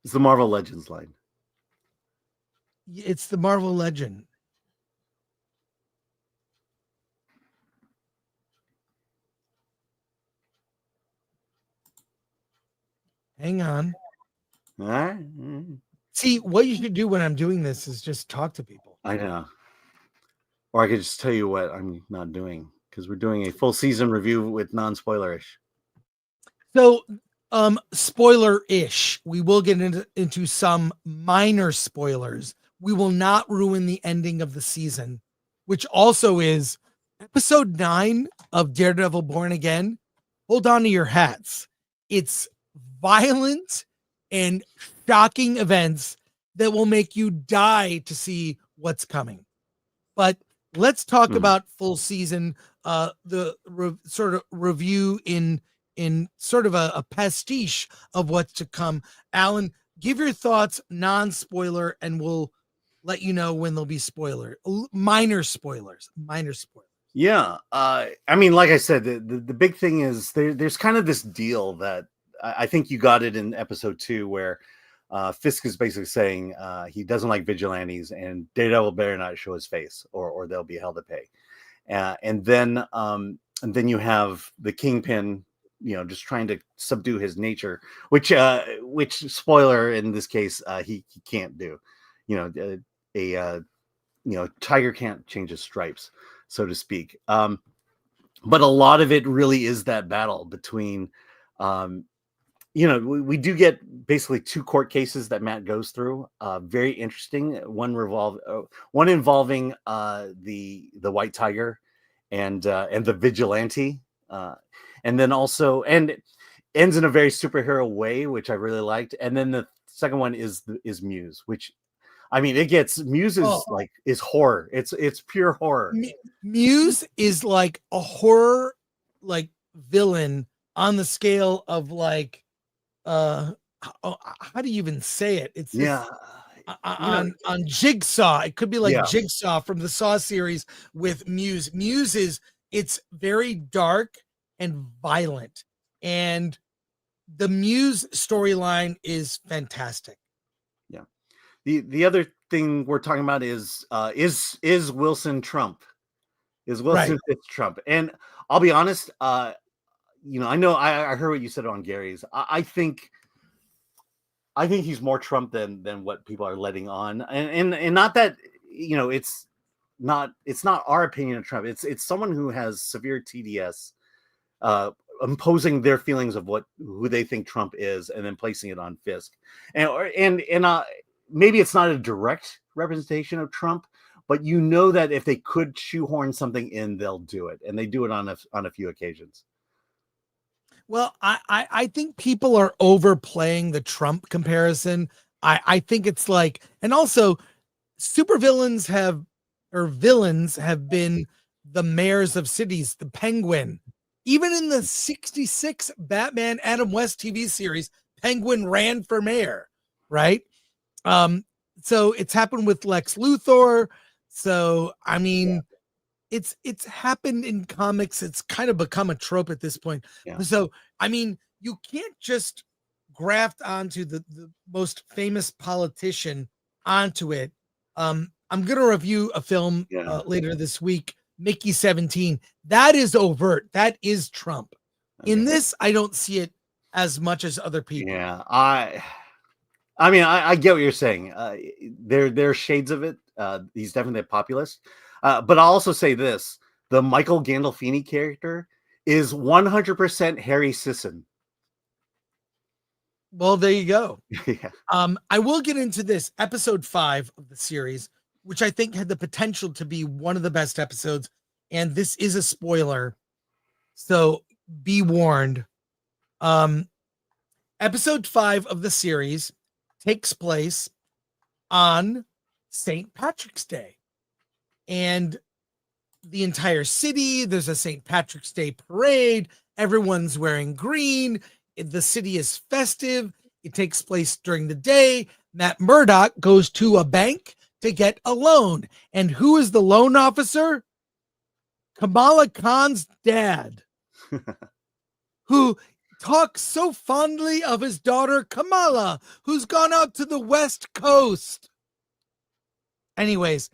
It's the Marvel Legends line. It's the Marvel Legend. Hang on. All right. See, what you should do when I'm doing this is just talk to people. I know. Or I could just tell you what I'm not doing, because we're doing a full season review with non-spoilerish. So, spoiler-ish. We will get into some minor spoilers. We will not ruin the ending of the season, which also is episode 9 of Daredevil Born Again. Hold on to your hats. It's violent and shocking events that will make you die to see what's coming. But let's talk about full season, the sort of review in sort of a pastiche of what's to come. Alan, give your thoughts, non-spoiler, and we'll let you know when there'll be minor spoilers. Yeah. I mean, like I said, the big thing is there's kind of this deal that I think you got it in episode 2 where Fisk is basically saying he doesn't like vigilantes and Daredevil better not show his face or they'll be held to pay. And then you have the Kingpin, just trying to subdue his nature, which spoiler in this case, he can't do. Tiger can't change his stripes, so to speak. But a lot of it really is that battle between, we do get basically 2 court cases that Matt goes through. Very interesting. One involving the White Tiger and the vigilante, and then also and ends in a very superhero way, which I really liked. And then the second one is Muse, which I mean, Muse is horror. It's pure horror. Muse is like a horror villain on the scale of how do you even say it? It's on Jigsaw. It could be like Jigsaw from the Saw series with Muse. It's very dark and violent, and the Muse storyline is fantastic. Yeah. The other thing we're talking about is Wilson Trump? Is Wilson Trump? And I'll be honest, I know I heard what you said on Gary's. I think he's more Trump than what people are letting on, and not that it's not our opinion of Trump. It's someone who has severe TDS, imposing their feelings of who they think Trump is, and then placing it on Fisk. And maybe it's not a direct representation of Trump, but that if they could shoehorn something in, they'll do it, and they do it on a few occasions. Well, I think people are overplaying the Trump comparison. I think it's like, and also villains have been the mayors of cities, the Penguin. Even in the 66 Batman Adam West TV series, Penguin ran for mayor, right? So it's happened with Lex Luthor. So, I mean, it's happened in comics. It's kind of become a trope at this point. Yeah. So, I mean, you can't just graft onto the most famous politician onto it. I'm going to review a film later this week, Mickey 17. That is overt. That is Trump. Okay. In this, I don't see it as much as other people. Yeah, I mean, I get what you're saying. There are shades of it. He's definitely a populist. But I'll also say this: the Michael Gandolfini character is 100% Harry Sisson. Well, there you go. Yeah. I will get into this episode 5 of the series, which I think had the potential to be one of the best episodes. And this is a spoiler, so be warned. Episode 5 of the series takes place on St. Patrick's Day. And the entire city, there's a St. Patrick's Day parade. Everyone's wearing green. The city is festive. It takes place during the day. Matt Murdock goes to a bank to get a loan. And who is the loan officer? Kamala Khan's dad, who talks so fondly of his daughter, Kamala, who's gone out to the West Coast. Anyways,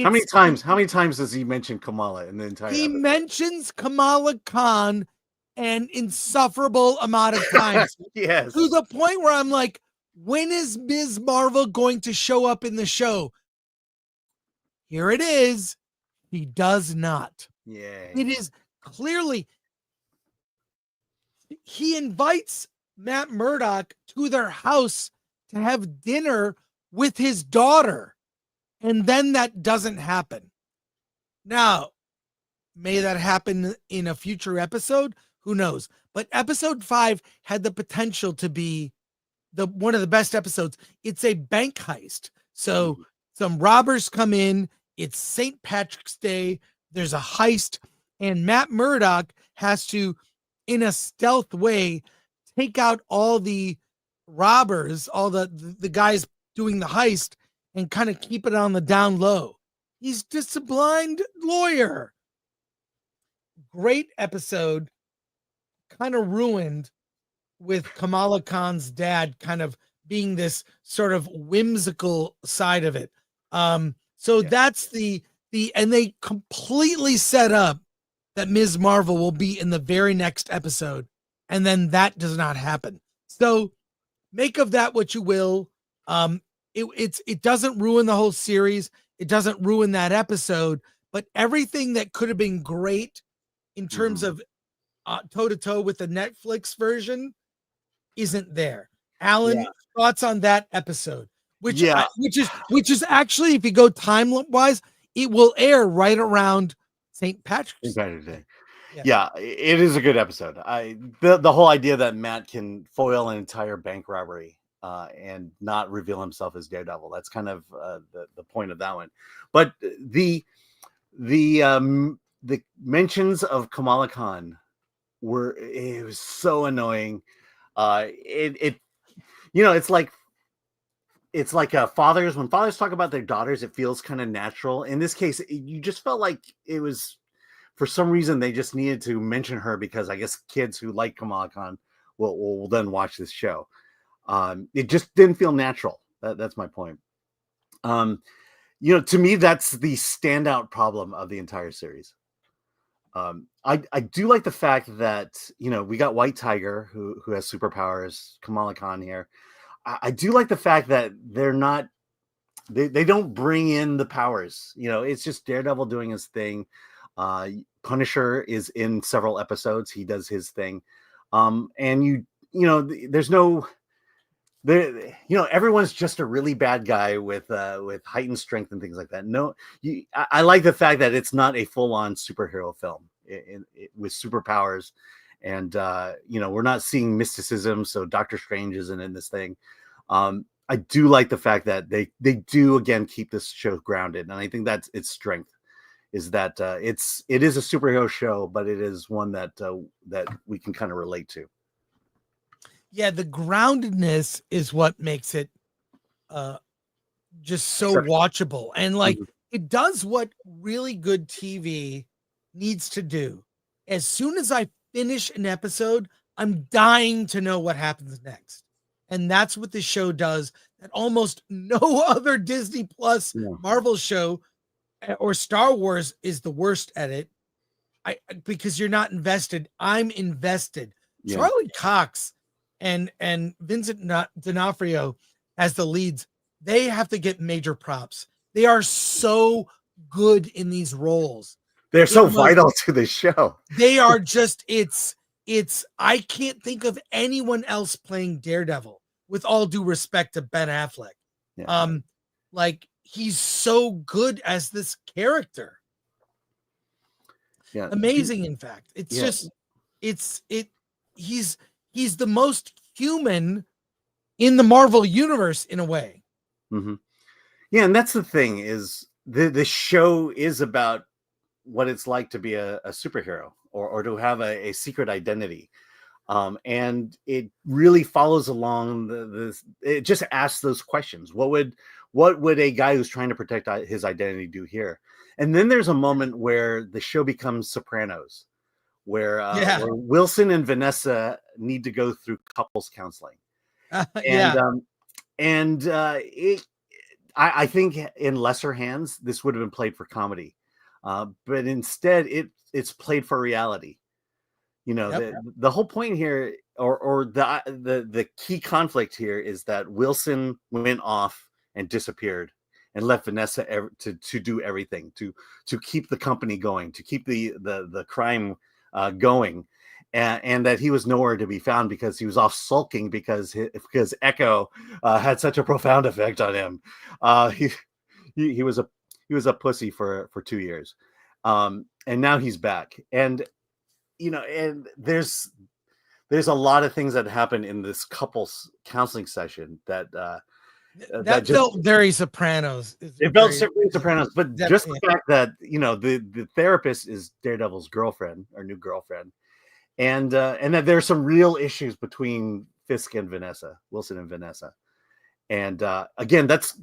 how many times does he mention Kamala in the entire He episode? mentions Kamala Khan an insufferable amount of times. Yes. To the point where I'm like, when is Ms. Marvel going to show up in the show? Here it is. He does not. Yeah. It is clearly, he invites Matt Murdock to their house to have dinner with his daughter. And then that doesn't happen. Now, may that happen in a future episode? Who knows? But episode 5 had the potential to be one of the best episodes. It's a bank heist. So some robbers come in. It's St. Patrick's Day. There's a heist. And Matt Murdock has to, in a stealth way, take out all the robbers, all the guys doing the heist, and kind of keep it on the down low. He's just a blind lawyer. Great episode. Kind of ruined with Kamala Khan's dad kind of being this sort of whimsical side of it. That's and they completely set up that Ms. Marvel will be in the very next episode. And then that does not happen. So make of that what you will. It doesn't ruin the whole series. It doesn't ruin that episode, but everything that could have been great in terms of toe to toe with the Netflix version isn't there. Alan, thoughts on that episode? Which is actually, if you go time wise, it will air right around St. Patrick's Day. Yeah, it is a good episode. The whole idea that Matt can foil an entire bank robbery and not reveal himself as Daredevil. That's kind of the point of that one. But the mentions of Kamala Khan it was so annoying. It's like fathers, when fathers talk about their daughters, it feels kind of natural. In this case, you just felt like it was, for some reason, they just needed to mention her because I guess kids who like Kamala Khan will then watch this show. It just didn't feel natural. That's my point. To me, that's the standout problem of the entire series. I do like the fact that, we got White Tiger who has superpowers, Kamala Khan here. I do like the fact that they're not they don't bring in the powers. It's just Daredevil doing his thing. Punisher is in several episodes. He does his thing. And there's no there, everyone's just a really bad guy with heightened strength and things like that. No, I like the fact that it's not a full-on superhero film with superpowers, and we're not seeing mysticism. So Doctor Strange isn't in this thing. I do like the fact that they do again keep this show grounded, and I think that's its strength. Is that it is a superhero show, but it is one that we can kind of relate to. Yeah, the groundedness is what makes it just so watchable. And like it does what really good TV needs to do. As soon as I finish an episode, I'm dying to know what happens next. And that's what the show does that almost no other Disney Plus Marvel show or Star Wars is the worst at it. Because you're not invested. I'm invested. Yeah. Charlie Cox and Vincent D'Onofrio as the leads, they have to get major props. They are so good in these roles. They're so vital to the show. They are just, it's I can't think of anyone else playing Daredevil, with all due respect to Ben Affleck. Yeah. Like he's so good as this character. Yeah. Amazing. In fact, it's just, he's the most human in the Marvel universe in a way. Mm-hmm. Yeah. And that's the thing is the show is about what it's like to be a superhero or to have a secret identity. And it really follows along it just asks those questions. What would a guy who's trying to protect his identity do here? And then there's a moment where the show becomes Sopranos, where Wilson and Vanessa need to go through couples counseling. I think in lesser hands, this would have been played for comedy. But instead it's played for reality. The whole point here, or the key conflict here is that Wilson went off and disappeared and left Vanessa to do everything, to keep the company going, to keep the crime going, and that he was nowhere to be found because he was off sulking because Echo had such a profound effect on him. He was a pussy for 2 years, and now he's back. And and there's a lot of things that happen in this couples counseling session that felt very Sopranos. It felt very Sopranos, but just the fact that the therapist is Daredevil's girlfriend or new girlfriend, and that there's some real issues between Fisk and Vanessa, Wilson and Vanessa, and again, this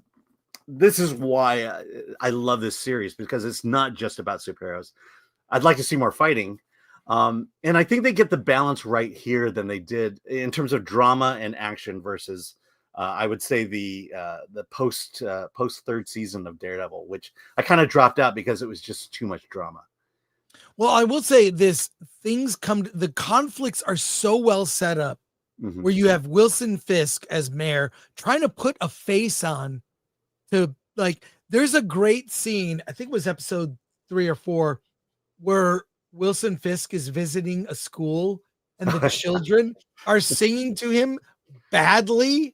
is why I love this series, because it's not just about superheroes. I'd like to see more fighting. And I think they get the balance right here than they did in terms of drama and action versus I would say the post third season of Daredevil, which I kind of dropped out because it was just too much drama. Well, I will say this: the conflicts are so well set up, where you have Wilson Fisk as mayor trying to put a face on to, like, there's a great scene, I think it was episode 3 or 4, where Wilson Fisk is visiting a school and the children are singing to him badly,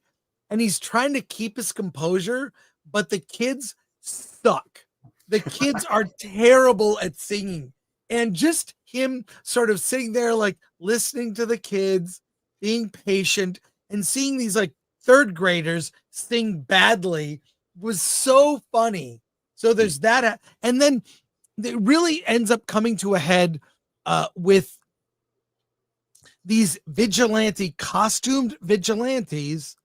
and he's trying to keep his composure, but the kids suck. The kids are terrible at singing, and just him sort of sitting there, like, listening to the kids, being patient, and seeing these like third graders sing badly was so funny. So there's that. And then it really ends up coming to a head with these costumed vigilantes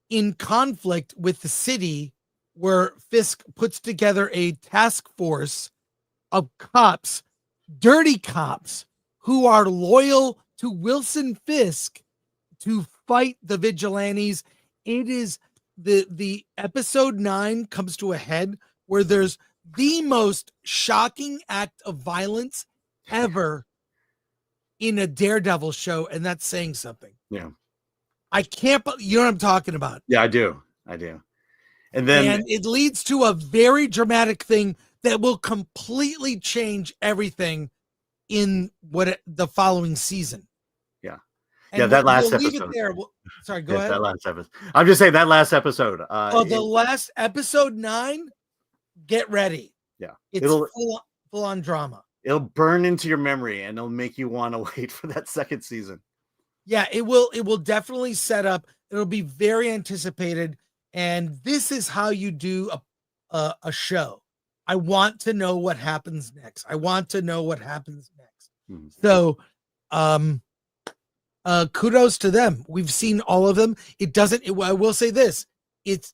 in conflict with the city, where Fisk puts together a task force of cops, dirty cops, who are loyal to Wilson Fisk to fight the vigilantes. It is the episode 9 comes to a head where there's the most shocking act of violence ever in a Daredevil show, and that's saying something. Yeah. I can't, you know what I'm talking about? Yeah, I do. And then and it leads to a very dramatic thing that will completely change everything in the following season. Yeah. And Yeah, that last we'll leave it episode. there. Sorry, go Yeah, ahead. that last episode. I'm just saying that last episode. The last episode 9, get ready. Yeah. It's full on drama. It'll burn into your memory and it'll make you want to wait for that second season. Yeah, it will definitely set up. It'll be very anticipated. And this is how you do a show. I want to know what happens next. Mhm. So kudos to them. We've seen all of them. I will say this. It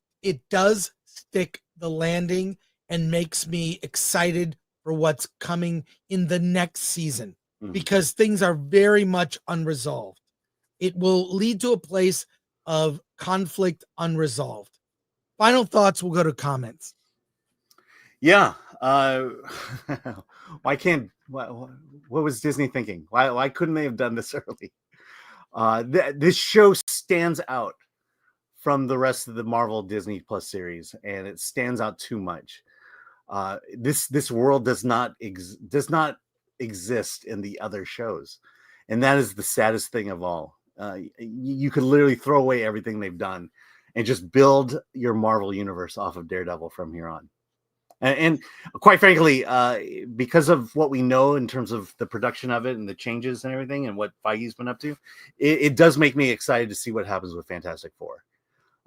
does stick the landing and makes me excited for what's coming in the next season, because things are very much unresolved. It will lead to a place of conflict unresolved. Final thoughts, we'll go to comments. Yeah. What was Disney thinking? Why couldn't they have done this early? This show stands out from the rest of the Marvel Disney Plus series, and it stands out too much. This world does not exist in the other shows, and that is the saddest thing of all. You could literally throw away everything they've done and just build your Marvel universe off of Daredevil from here on. And quite frankly, because of what we know in terms of the production of it and the changes and everything and what Feige's been up to, it does make me excited to see what happens with Fantastic Four.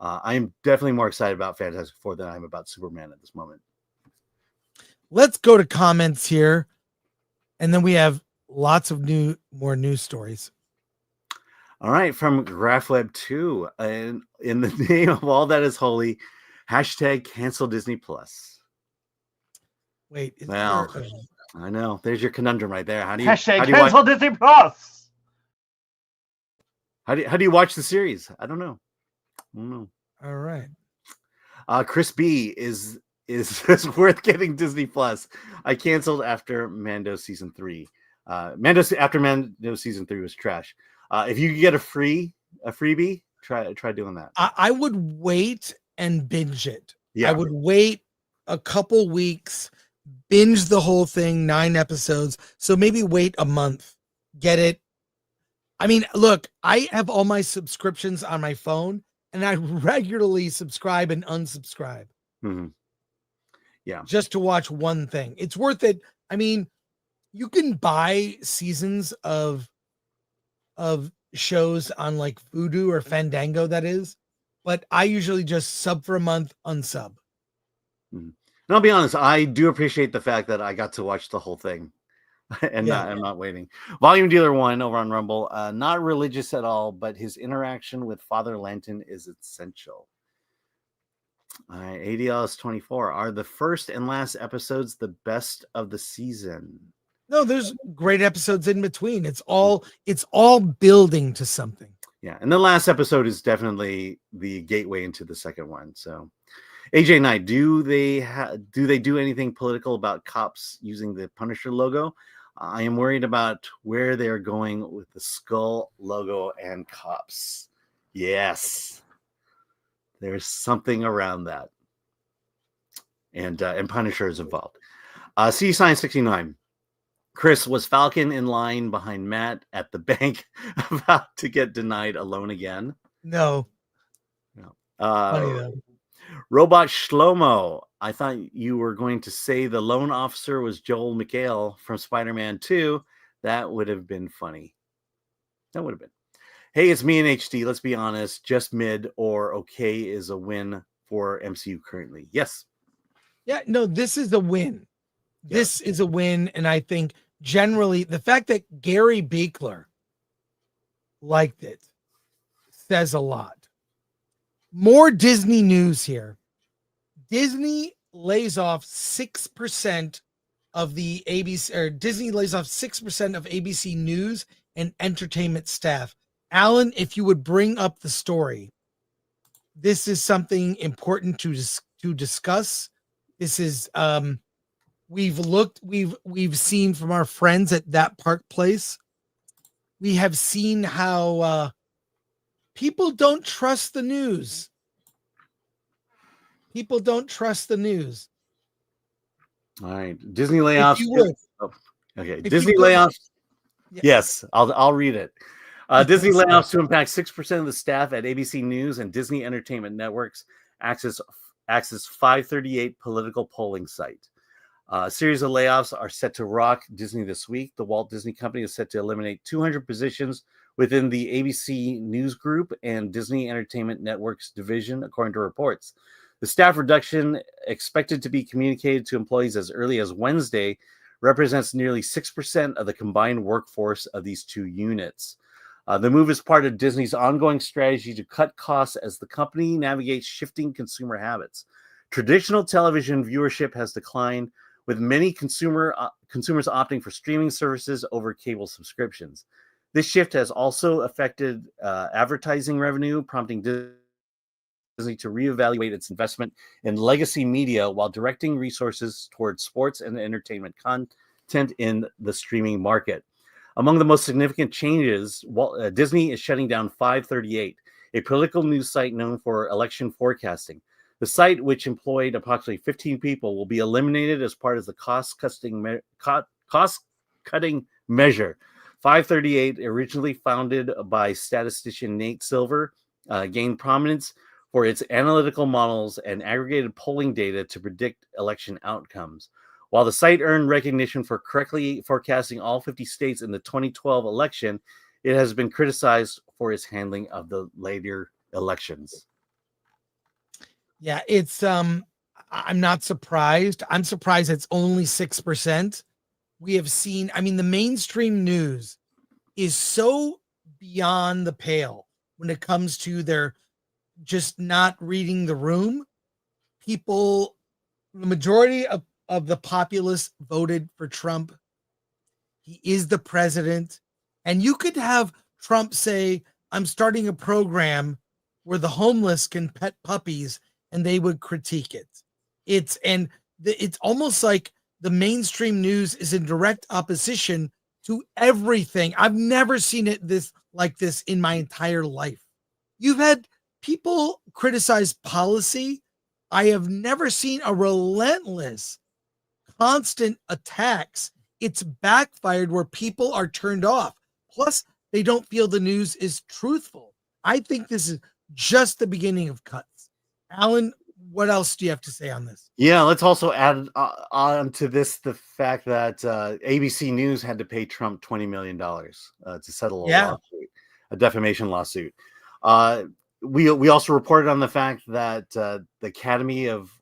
I'm definitely more excited about Fantastic Four than I am about Superman at this moment. Let's go to comments here, and then we have lots of more news stories. All right, from GraphWeb 2, and in the name of all that is holy, #cancel Disney Plus. Wait, Well, I know. There's your conundrum right there. How do you #cancel Disney Plus. How do you watch the series? I don't know. All right. Chris B is worth getting Disney Plus. I canceled after Mando season 3. Mando season 3 was trash. If you could get a freebie, try doing that. I would wait and binge it. Yeah. I would wait a couple weeks, binge the whole thing, 9 episodes. So maybe wait a month, get it. I mean, look, I have all my subscriptions on my phone, and I regularly subscribe and unsubscribe. Mm-hmm. Yeah. Just to watch one thing. It's worth it. I mean, you can buy seasons of shows on like Vudu or Fandango, that is, but I usually just sub for a month, unsub. Mm-hmm. And I'll be honest, I do appreciate the fact that I got to watch the whole thing and I'm not waiting. Volume Dealer 1 over on Rumble, not religious at all, but his interaction with Father Lanton is essential. ADLS 24, are the first and last episodes the best of the season? No, there's great episodes in between. It's all building to something. Yeah, and the last episode is definitely the gateway into the second one. So, AJ Knight, do they do anything political about cops using the Punisher logo? I am worried about where they're going with the skull logo and cops. Yes, there's something around that, and Punisher is involved. C Sign 69. Chris, was Falcon in line behind Matt at the bank about to get denied a loan again? No. Funny though. Robot Shlomo, I thought you were going to say the loan officer was Joel McHale from Spider-Man 2. That would have been funny. That would have been. Hey, it's me and HD. Let's be honest. Just mid or okay is a win for MCU currently. Yes. Yeah, no, this is a win. Yeah. This is a win, and I think generally the fact that Gary Beekler liked it says a lot. More Disney news here. Disney lays off 6% of the ABC, or Disney lays off 6% of ABC News and entertainment staff. Alan, if you would bring up the story, this is something important to discuss. This is we've seen from our friends at That Park Place. We have seen how people don't trust the news. People don't trust the news. All right. Disney If layoffs. you would, Oh, okay. if Disney you could- layoffs. Yeah. Yes, I'll read it. Disney Sorry. layoffs to impact 6% of the staff at ABC News and Disney Entertainment Networks. Access 538 political polling site. A series of layoffs are set to rock Disney this week. The Walt Disney Company is set to eliminate 200 positions within the ABC News Group and Disney Entertainment Networks division, according to reports. The staff reduction, expected to be communicated to employees as early as Wednesday, represents nearly 6% of the combined workforce of these two units. The move is part of Disney's ongoing strategy to cut costs as the company navigates shifting consumer habits. Traditional television viewership has declined, with many consumers opting for streaming services over cable subscriptions. This shift has also affected advertising revenue, prompting Disney to reevaluate its investment in legacy media while directing resources towards sports and entertainment content in the streaming market. Among the most significant changes, Disney is shutting down 538, a political news site known for election forecasting. The site, which employed approximately 15 people, will be eliminated as part of the cost-cutting measure. 538, originally founded by statistician Nate Silver, gained prominence for its analytical models and aggregated polling data to predict election outcomes. While the site earned recognition for correctly forecasting all 50 states in the 2012 election, it has been criticized for its handling of the later elections. Yeah, it's I'm not surprised. I'm surprised it's only 6%. We have seen, I mean, the mainstream news is so beyond the pale when it comes to their just not reading the room. People, the majority of the populace voted for Trump. He is the president. And you could have Trump say, I'm starting a program where the homeless can pet puppies, and they would critique it. It's almost like the mainstream news is in direct opposition to everything. I've never seen it like this in my entire life. You've had people criticize policy. I have never seen a relentless, constant attacks. It's backfired where people are turned off. Plus, they don't feel the news is truthful. I think this is just the beginning of cuts. Alan, what else do you have to say on this? Yeah, let's also add on to this the fact that ABC News had to pay Trump $20 million to settle lawsuit, a defamation lawsuit. We also reported on the fact that the Academy of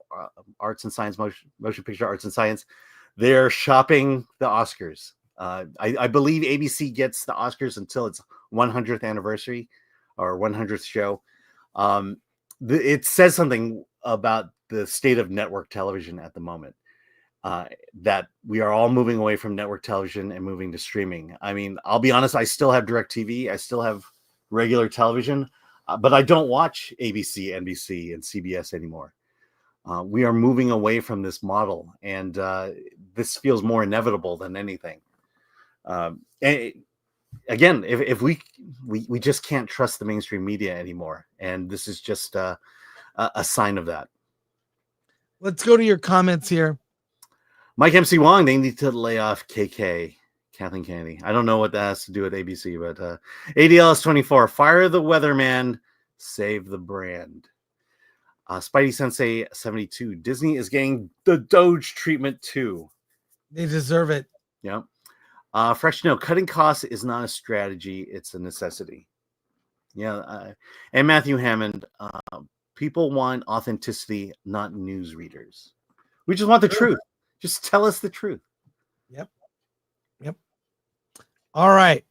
Arts and Science, Motion Picture Arts and Science, they're shopping the Oscars. I believe ABC gets the Oscars until its 100th anniversary or 100th show. It says something about the state of network television at the moment, that we are all moving away from network television and moving to streaming. I mean, I'll be honest, I still have DirecTV. I still have regular television, but I don't watch ABC, NBC, and CBS anymore. We are moving away from this model, and this feels more inevitable than anything. Again, if we just can't trust the mainstream media anymore, and this is just a sign of that. Let's go to your comments here. Mike MC Wong, they need to lay off KK, Kathleen Kennedy. I don't know what that has to do with ABC, but ADLS24, fire the weatherman, save the brand. Spidey Sensei 72, Disney is getting the Doge treatment too. They deserve it. Yeah. Fresh note, cutting costs is not a strategy, it's a necessity. Yeah. And Matthew Hammond, people want authenticity, not news readers. We just want the truth. Just tell us the truth. Yep. All right.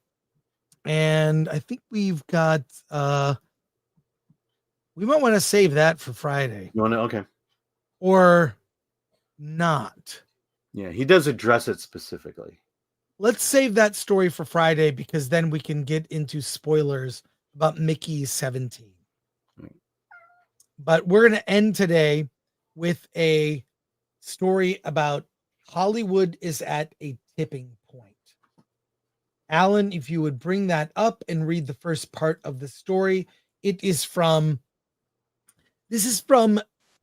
And I think we've got we might want to save that for Friday. You want to? Okay. Or not. Yeah, he does address it specifically. Let's save that story for Friday, because then we can get into spoilers about Mickey 17. Right. But we're going to end today with a story about Hollywood is at a tipping point. Alan, if you would bring that up and read the first part of the story. This is from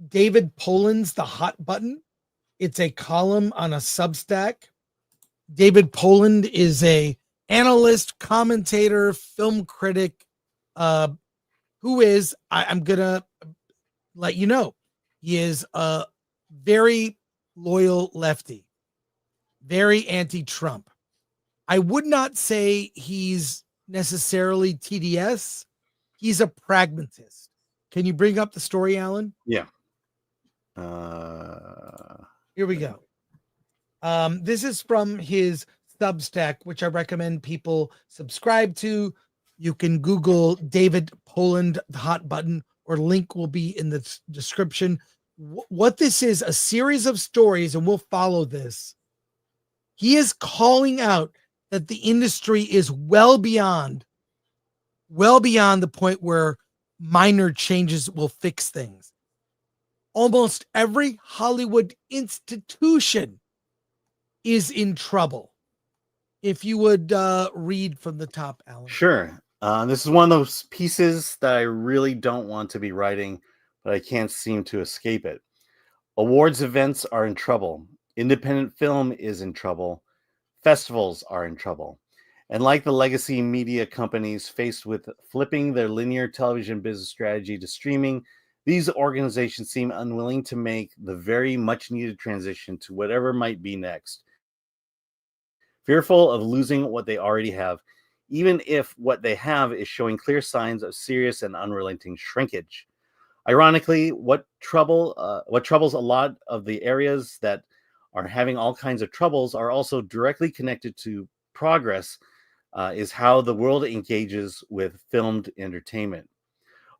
David Poland's The Hot Button. It's a column on a Substack. David Poland is a analyst, commentator, film critic, who is, I'm going to let you know, he is a very loyal lefty, very anti-Trump. I would not say he's necessarily TDS. He's a pragmatist. Can you bring up the story, Alan? Yeah. Here we go. This is from his Substack, which I recommend people subscribe to. You can Google David Poland, The Hot Button, or link will be in the description. What this is, a series of stories, and we'll follow this. He is calling out that the industry is well beyond the point where minor changes will fix things. Almost every Hollywood institution is in trouble. If you would read from the top, Alan. Sure. This is one of those pieces that I really don't want to be writing, but I can't seem to escape it. Awards events are in trouble. Independent film is in trouble. Festivals are in trouble. And like the legacy media companies faced with flipping their linear television business strategy to streaming, these organizations seem unwilling to make the very much needed transition to whatever might be next. Fearful of losing what they already have, even if what they have is showing clear signs of serious and unrelenting shrinkage. Ironically, what troubles a lot of the areas that are having all kinds of troubles are also directly connected to progress, is how the world engages with filmed entertainment.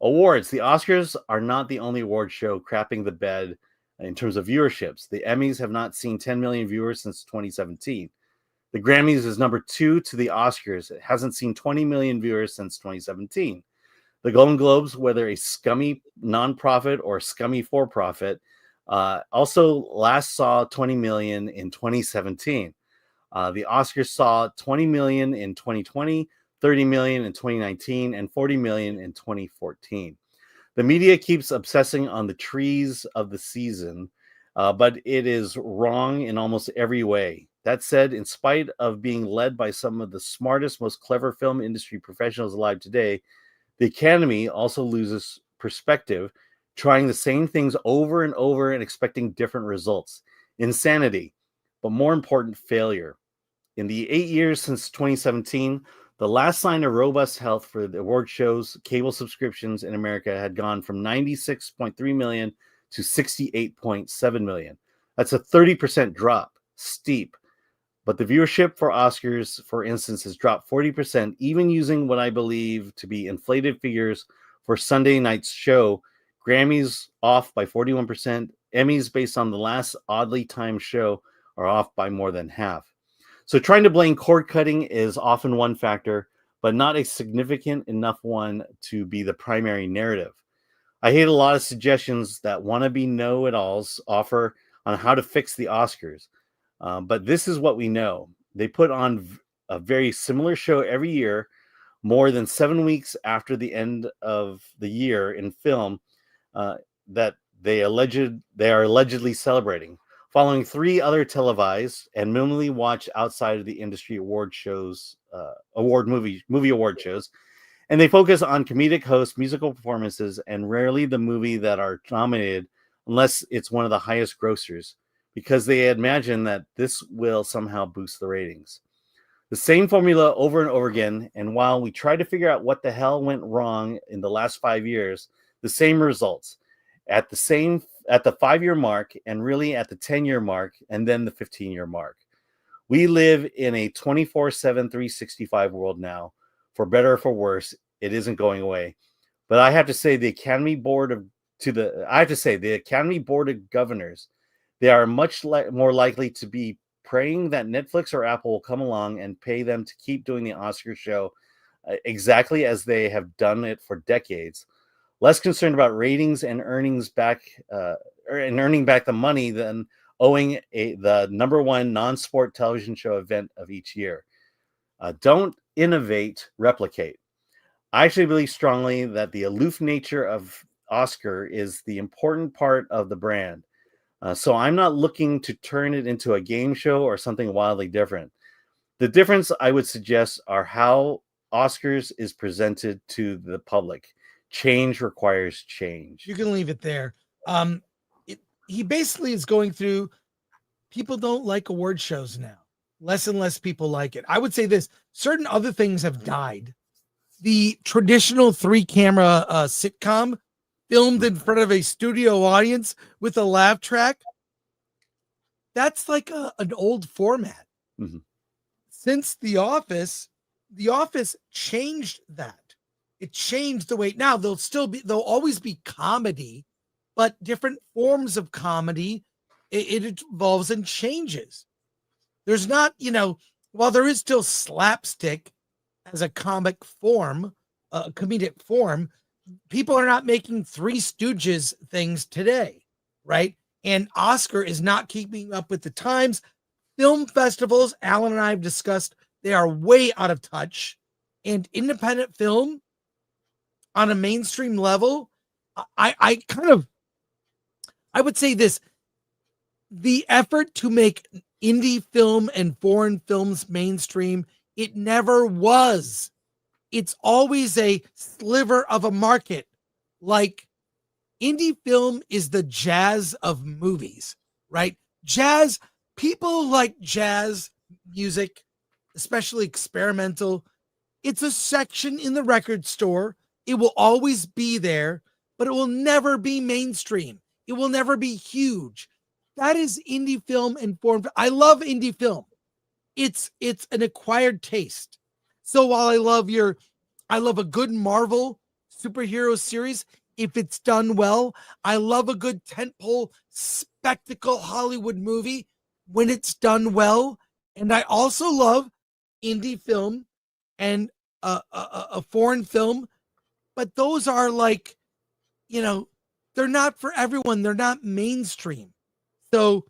Awards. The Oscars are not the only award show crapping the bed in terms of viewerships. The Emmys have not seen 10 million viewers since 2017. The Grammys is number 2 to the Oscars. It hasn't seen 20 million viewers since 2017. The Golden Globes, whether a scummy nonprofit or scummy for-profit, also last saw 20 million in 2017. The Oscars saw 20 million in 2020, 30 million in 2019, and 40 million in 2014. The media keeps obsessing on the trees of the season, but it is wrong in almost every way. That said, in spite of being led by some of the smartest, most clever film industry professionals alive today, the Academy also loses perspective, trying the same things over and over and expecting different results. Insanity, but more important, failure. In the 8 years since 2017, the last sign of robust health for the award shows, cable subscriptions in America had gone from 96.3 million to 68.7 million. That's a 30% drop, steep. But the viewership for Oscars, for instance, has dropped 40%, even using what I believe to be inflated figures for Sunday night's show. Grammys off by 41%. Emmys, based on the last oddly timed show, are off by more than half. So trying to blame cord cutting is often one factor, but not a significant enough one to be the primary narrative. I hate a lot of suggestions that wannabe know-it-alls offer on how to fix the Oscars. But this is what we know. They put on a very similar show every year, more than 7 weeks after the end of the year in film, that they are allegedly celebrating, following 3 other televised and minimally watched outside of the industry award shows, movie award shows. And they focus on comedic hosts, musical performances, and rarely the movie that are nominated, unless it's one of the highest grossers, because they imagine that this will somehow boost the ratings. The same formula over and over again, and while we try to figure out what the hell went wrong in the last 5 years, the same results at the 5-year mark, and really at the 10-year mark, and then the 15-year mark. We live in a 24/7, 365 world now. For better or for worse, it isn't going away. But I have to say, the Academy Board of Governors, they are much more likely to be praying that Netflix or Apple will come along and pay them to keep doing the Oscar show exactly as they have done it for decades. Less concerned about ratings and earning back the money than owing the number one non-sport television show event of each year. Don't innovate, replicate. I actually believe strongly that the aloof nature of Oscar is the important part of the brand. So I'm not looking to turn it into a game show or something wildly different. The difference I would suggest are how Oscars is presented to the public. Change requires change. You can leave it there. Um, he basically is going through. People don't like award shows now. Less and less people like it. I would say this: certain other things have died. The traditional 3-camera sitcom filmed in front of a studio audience with a laugh track, that's like an old format. Mhm. Since The Office changed that. It changed the way. Now there'll always be comedy, but different forms of comedy. It evolves and changes. There's not, while there is still slapstick as a comic form, a comedic form, people are not making Three Stooges things today, right? And Oscar is not keeping up with the times. Film festivals, Alan and I have discussed, they are way out of touch. And independent film on a mainstream level, I would say this: the effort to make indie film and foreign films mainstream, it never was. It's always a sliver of a market. Like, indie film is the jazz of movies, right? Jazz, people like jazz music, especially experimental. It's a section in the record store. It will always be there, but it will never be mainstream. It will never be huge. That is indie film and foreign. I love indie film. It's an acquired taste. So while I love a good Marvel superhero series, if it's done well. I love a good tentpole spectacle Hollywood movie when it's done well. And I also love indie film and a foreign film, but those are like, they're not for everyone. They're not mainstream. So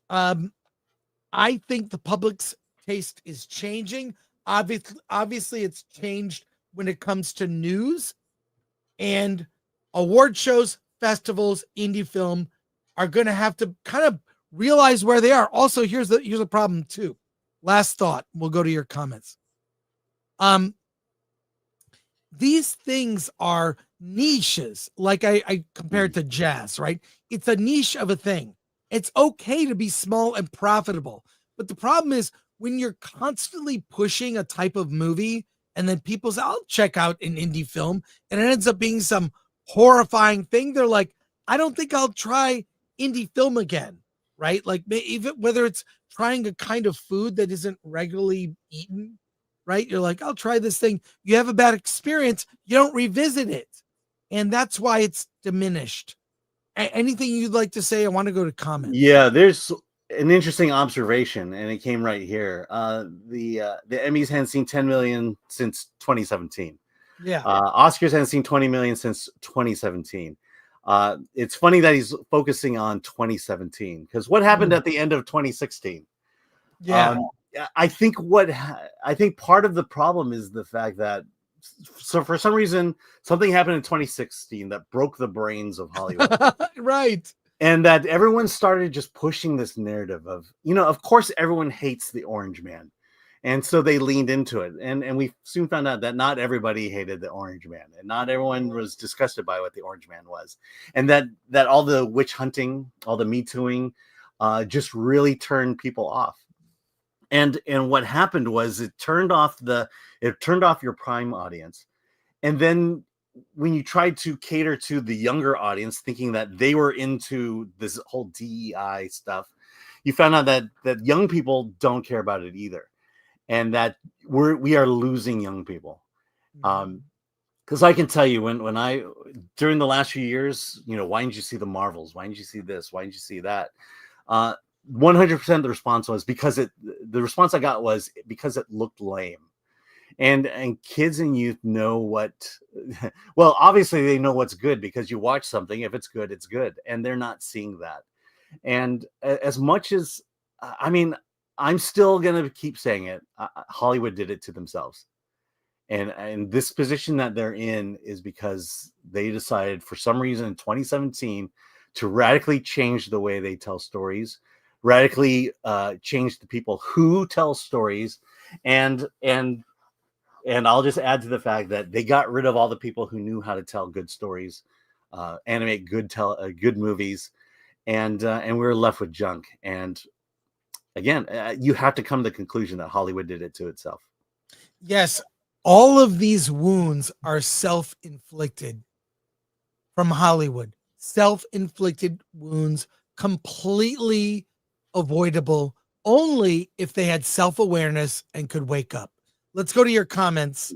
I think the public's taste is changing. Obviously, it's changed when it comes to news, and award shows, festivals, indie film are going to have to kind of realize where they are. Also, here's the problem too. Last thought. We'll go to your comments. These things are niches, like I compared to jazz, right? It's a niche of a thing. It's okay to be small and profitable. But the problem is when you're constantly pushing a type of movie and then people say, I'll check out an indie film, and it ends up being some horrifying thing. They're like, I don't think I'll try indie film again, right? Like even whether it's trying a kind of food that isn't regularly eaten, right? You're like, I'll try this thing. You have a bad experience. You don't revisit it. And that's why it's diminished. Anything you'd like to say? I want to go to comments. Yeah, there's an interesting observation, and it came right here. The Emmys hadn't seen 10 million since 2017. Yeah. Oscars hadn't seen 20 million since 2017. It's funny that he's focusing on 2017 because what happened at the end of 2016? Yeah. I think part of the problem is the fact that for some reason something happened in 2016 that broke the brains of Hollywood. Right. And that everyone started just pushing this narrative of, of course everyone hates the Orange Man. And so they leaned into it. And we soon found out that not everybody hated the Orange Man, and not everyone was disgusted by what the Orange Man was. And that all the witch hunting, all the Me Tooing, just really turned people off. And what happened was it turned off your prime audience. And then when you tried to cater to the younger audience, thinking that they were into this whole DEI stuff, you found out that young people don't care about it either. And that we are losing young people. Because I can tell you when I during the last few years, why didn't you see the Marvels? Why didn't you see this? Why didn't you see that? 100% the response was the response I got was because it looked lame. And kids and youth know well, obviously they know what's good because you watch something. If it's good, it's good. And they're not seeing that. And as much as, I'm still going to keep saying it. Hollywood did it to themselves. And this position that they're in is because they decided for some reason in 2017 to radically change the way they tell stories, radically change the people who tell stories, and I'll just add to the fact that they got rid of all the people who knew how to tell good stories, animate good movies, and we were left with junk. And again, you have to come to the conclusion that Hollywood did it to itself. Yes, all of these wounds are self-inflicted from Hollywood. Self-inflicted wounds, completely avoidable only if they had self-awareness and could wake up. Let's go to your comments.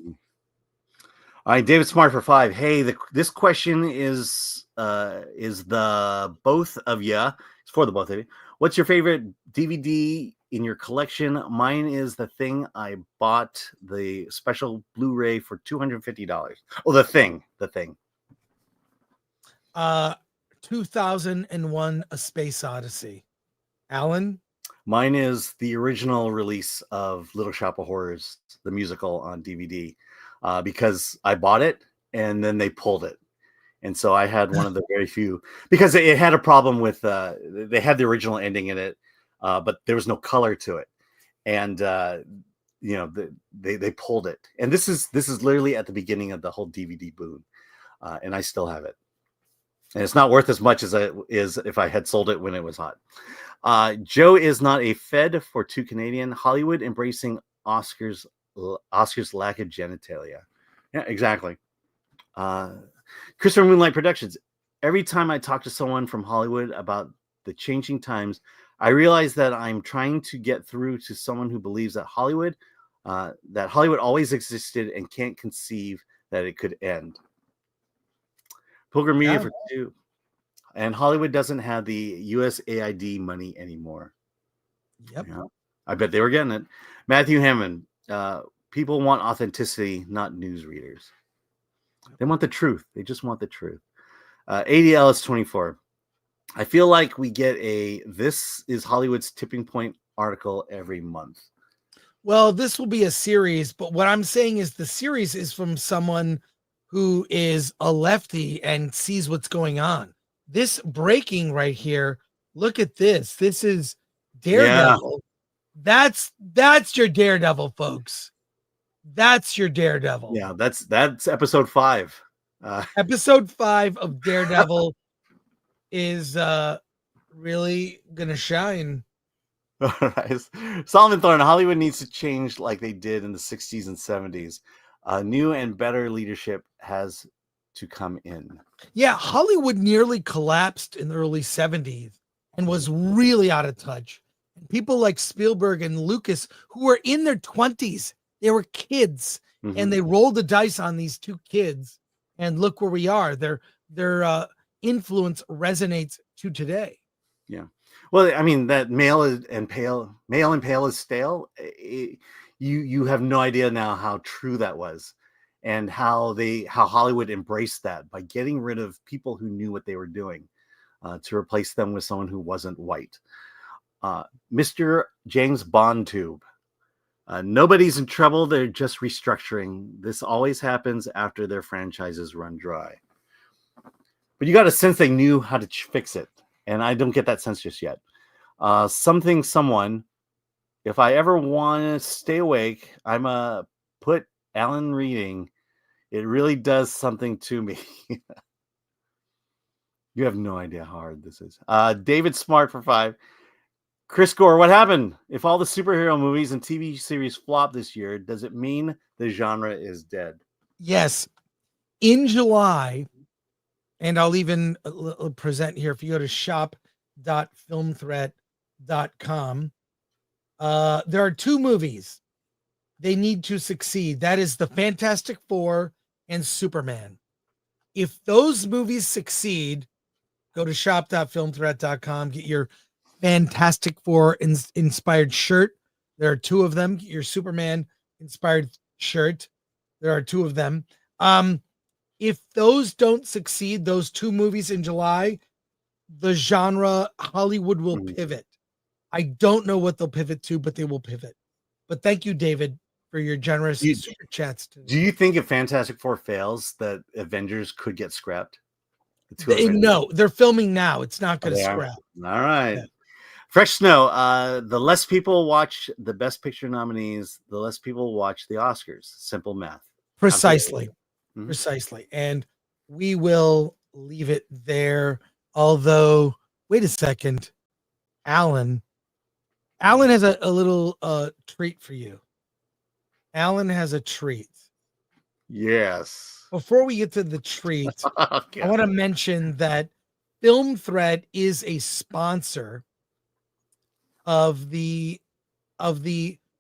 All right, David Smart for 5. Hey, this question is the both of you. It's for the both of you. What's your favorite DVD in your collection? Mine is The Thing. I bought the special Blu-ray for $250. Oh, The Thing. 2001: A Space Odyssey. Alan? Mine is the original release of Little Shop of Horrors, the musical, on DVD, because I bought it and then they pulled it. And so I had one of the very few, because it had a problem with, they had the original ending in it, but there was no color to it. And, they pulled it. And this is literally at the beginning of the whole DVD boom. And I still have it. And it's not worth as much as it is if I had sold it when it was hot. Joe is not a Fed for Two Canadian. Hollywood embracing Oscar's lack of genitalia. Yeah, exactly. Christopher Moonlight Productions. Every time I talk to someone from Hollywood about the changing times, I realize that I'm trying to get through to someone who believes that Hollywood always existed and can't conceive that it could end. Pilgrim Media for 2. And Hollywood doesn't have the USAID money anymore. Yep. Yeah, I bet they were getting it. Matthew Hammond. People want authenticity, not newsreaders. They want the truth. They just want the truth. ADL is 24. I feel like we get This is Hollywood's Tipping Point article every month. Well, this will be a series, but what I'm saying is the series is from someone who is a lefty and sees what's going on. This breaking right here, look at this. This is Daredevil. Yeah. That's your Daredevil, folks. That's your Daredevil. Yeah, that's episode 5. Episode 5 of Daredevil is really gonna shine. All right. Solomon Thorne, Hollywood needs to change like they did in the 60s and 70s. New and better leadership has to come in. Yeah, Hollywood nearly collapsed in the early 70s and was really out of touch. And people like Spielberg and Lucas, who were in their 20s, they were kids, and they rolled the dice on these two kids. And look where we are. Their influence resonates to today. Yeah. Well, I mean, that male and pale is stale. You have no idea now how true that was, and how Hollywood embraced that by getting rid of people who knew what they were doing, to replace them with someone who wasn't white. Mr. James Bondtube. Nobody's in trouble. They're just restructuring. This always happens after their franchises run dry. But you got a sense they knew how to fix it. And I don't get that sense just yet. Someone. If I ever want to stay awake, I'm put Alan reading. It really does something to me. You have no idea how hard this is. David Smart for 5. Chris Gore, what happened? If all the superhero movies and TV series flop this year, does it mean the genre is dead? Yes. In July, and I'll even present here, if you go to shop.filmthreat.com, there are 2 movies they need to succeed. That is the Fantastic Four and Superman. If those movies succeed, go to shop.filmthreat.com, get your Fantastic Four inspired shirt. There are 2 of them. Get your Superman inspired shirt. There are 2 of them. If those don't succeed, those 2 movies in July, the genre Hollywood will pivot. I don't know what they'll pivot to, but they will pivot. But thank you, David. for your generous You- super chats. Do you think if Fantastic Four fails, that Avengers could get scrapped? The two Avengers? No, they're filming now. It's not going to They are? scrap. All right. Yeah. Fresh Snow. The less people watch the Best Picture nominees, the less people watch the Oscars. Simple math. Precisely. Mhm. Precisely. And we will leave it there. Although, wait a second. Alan has a little treat for you. Alan has a treat. Yes. Before we get to the treat, Okay. I want to mention that Film Threat is a sponsor of the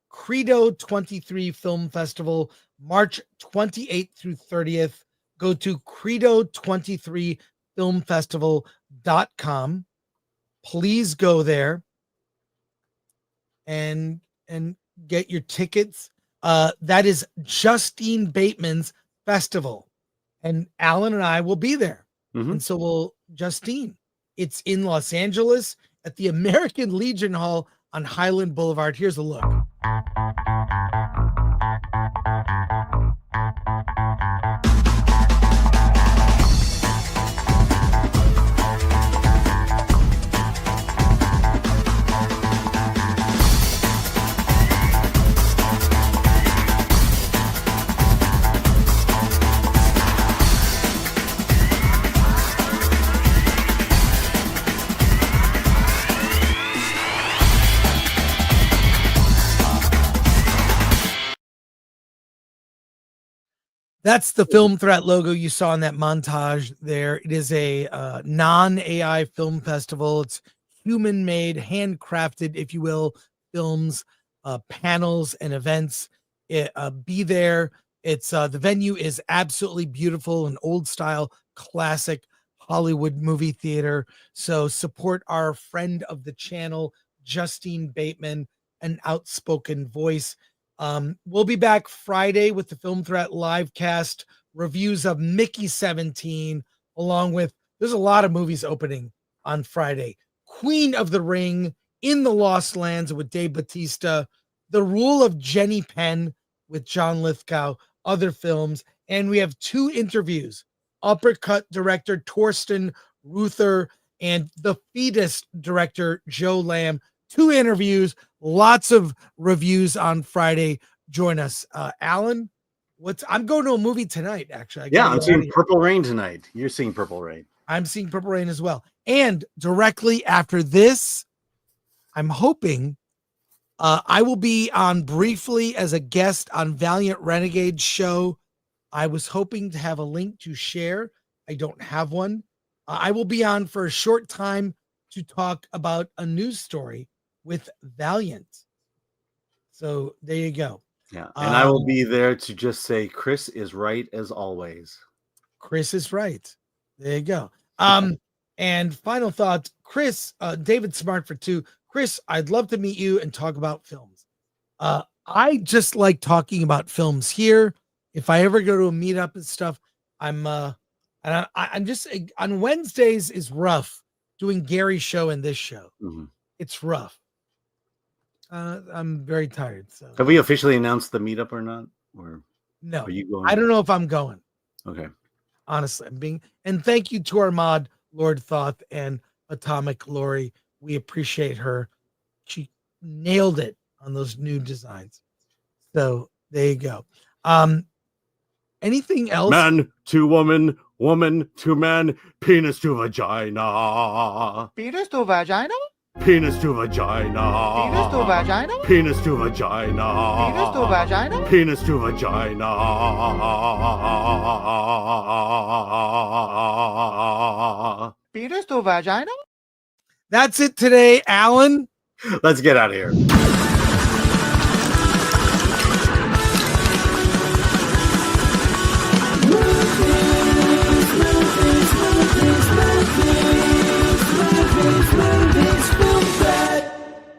Credo 23 Film Festival, March 28th through 30th. Go to credo23filmfestival.com. Please go there and get your tickets. That is Justine Bateman's festival, and Alan and I will be there. Mhm. And so will Justine. It's in Los Angeles at the American Legion Hall on Highland Boulevard. Here's a look. That's the Film Threat logo you saw in that montage there. It is a non-AI film festival. It's human-made, handcrafted, if you will, films, panels, and events. Be there. It's the venue is absolutely beautiful, an old-style, classic Hollywood movie theater. So support our friend of the channel, Justine Bateman, an outspoken voice. We'll be back Friday with the Film Threat live cast reviews of Mickey 17, along with there's a lot of movies opening on Friday. Queen of the Ring, In the Lost Lands with Dave Bautista, The Rule of Jenny Penn with John Lithgow, other films, and we have 2 interviews. Uppercut director Torsten Ruther and The Fetus director Joe Lamb. 2 interviews, lots of reviews on Friday. Join us. Alan, I'm going to a movie tonight, actually. Yeah, I'm seeing Purple Rain tonight. You're seeing Purple Rain. I'm seeing Purple Rain as well. And directly after this, I'm hoping I will be on briefly as a guest on Valiant Renegade's show. I was hoping to have a link to share. I don't have one. I will be on for a short time to talk about a news story with Valiant. So there you go. Yeah. And I will be there to just say Chris is right as always. Chris is right. There you go. And final thought, Chris, David Smart for 2. Chris, I'd love to meet you and talk about films. I just like talking about films here. If I ever go to a meetup and stuff, I'm just on Wednesdays is rough doing Gary's show and this show. Mm-hmm. It's rough. I'm very tired. So have we officially announced the meetup or not? Or no, are you going? I don't know if I'm going. Okay. Honestly, and thank you to our mod, Lord Thoth and Atomic Lori. We appreciate her. She nailed it on those new designs. So there you go. Anything else? Man to woman, woman to man, penis to vagina. Penis to vagina? Penis to vagina. Penis to vagina? Penis to vagina. Penis to vagina? Penis to vagina. Penis to vagina? That's it today, Alan. Let's get out of here.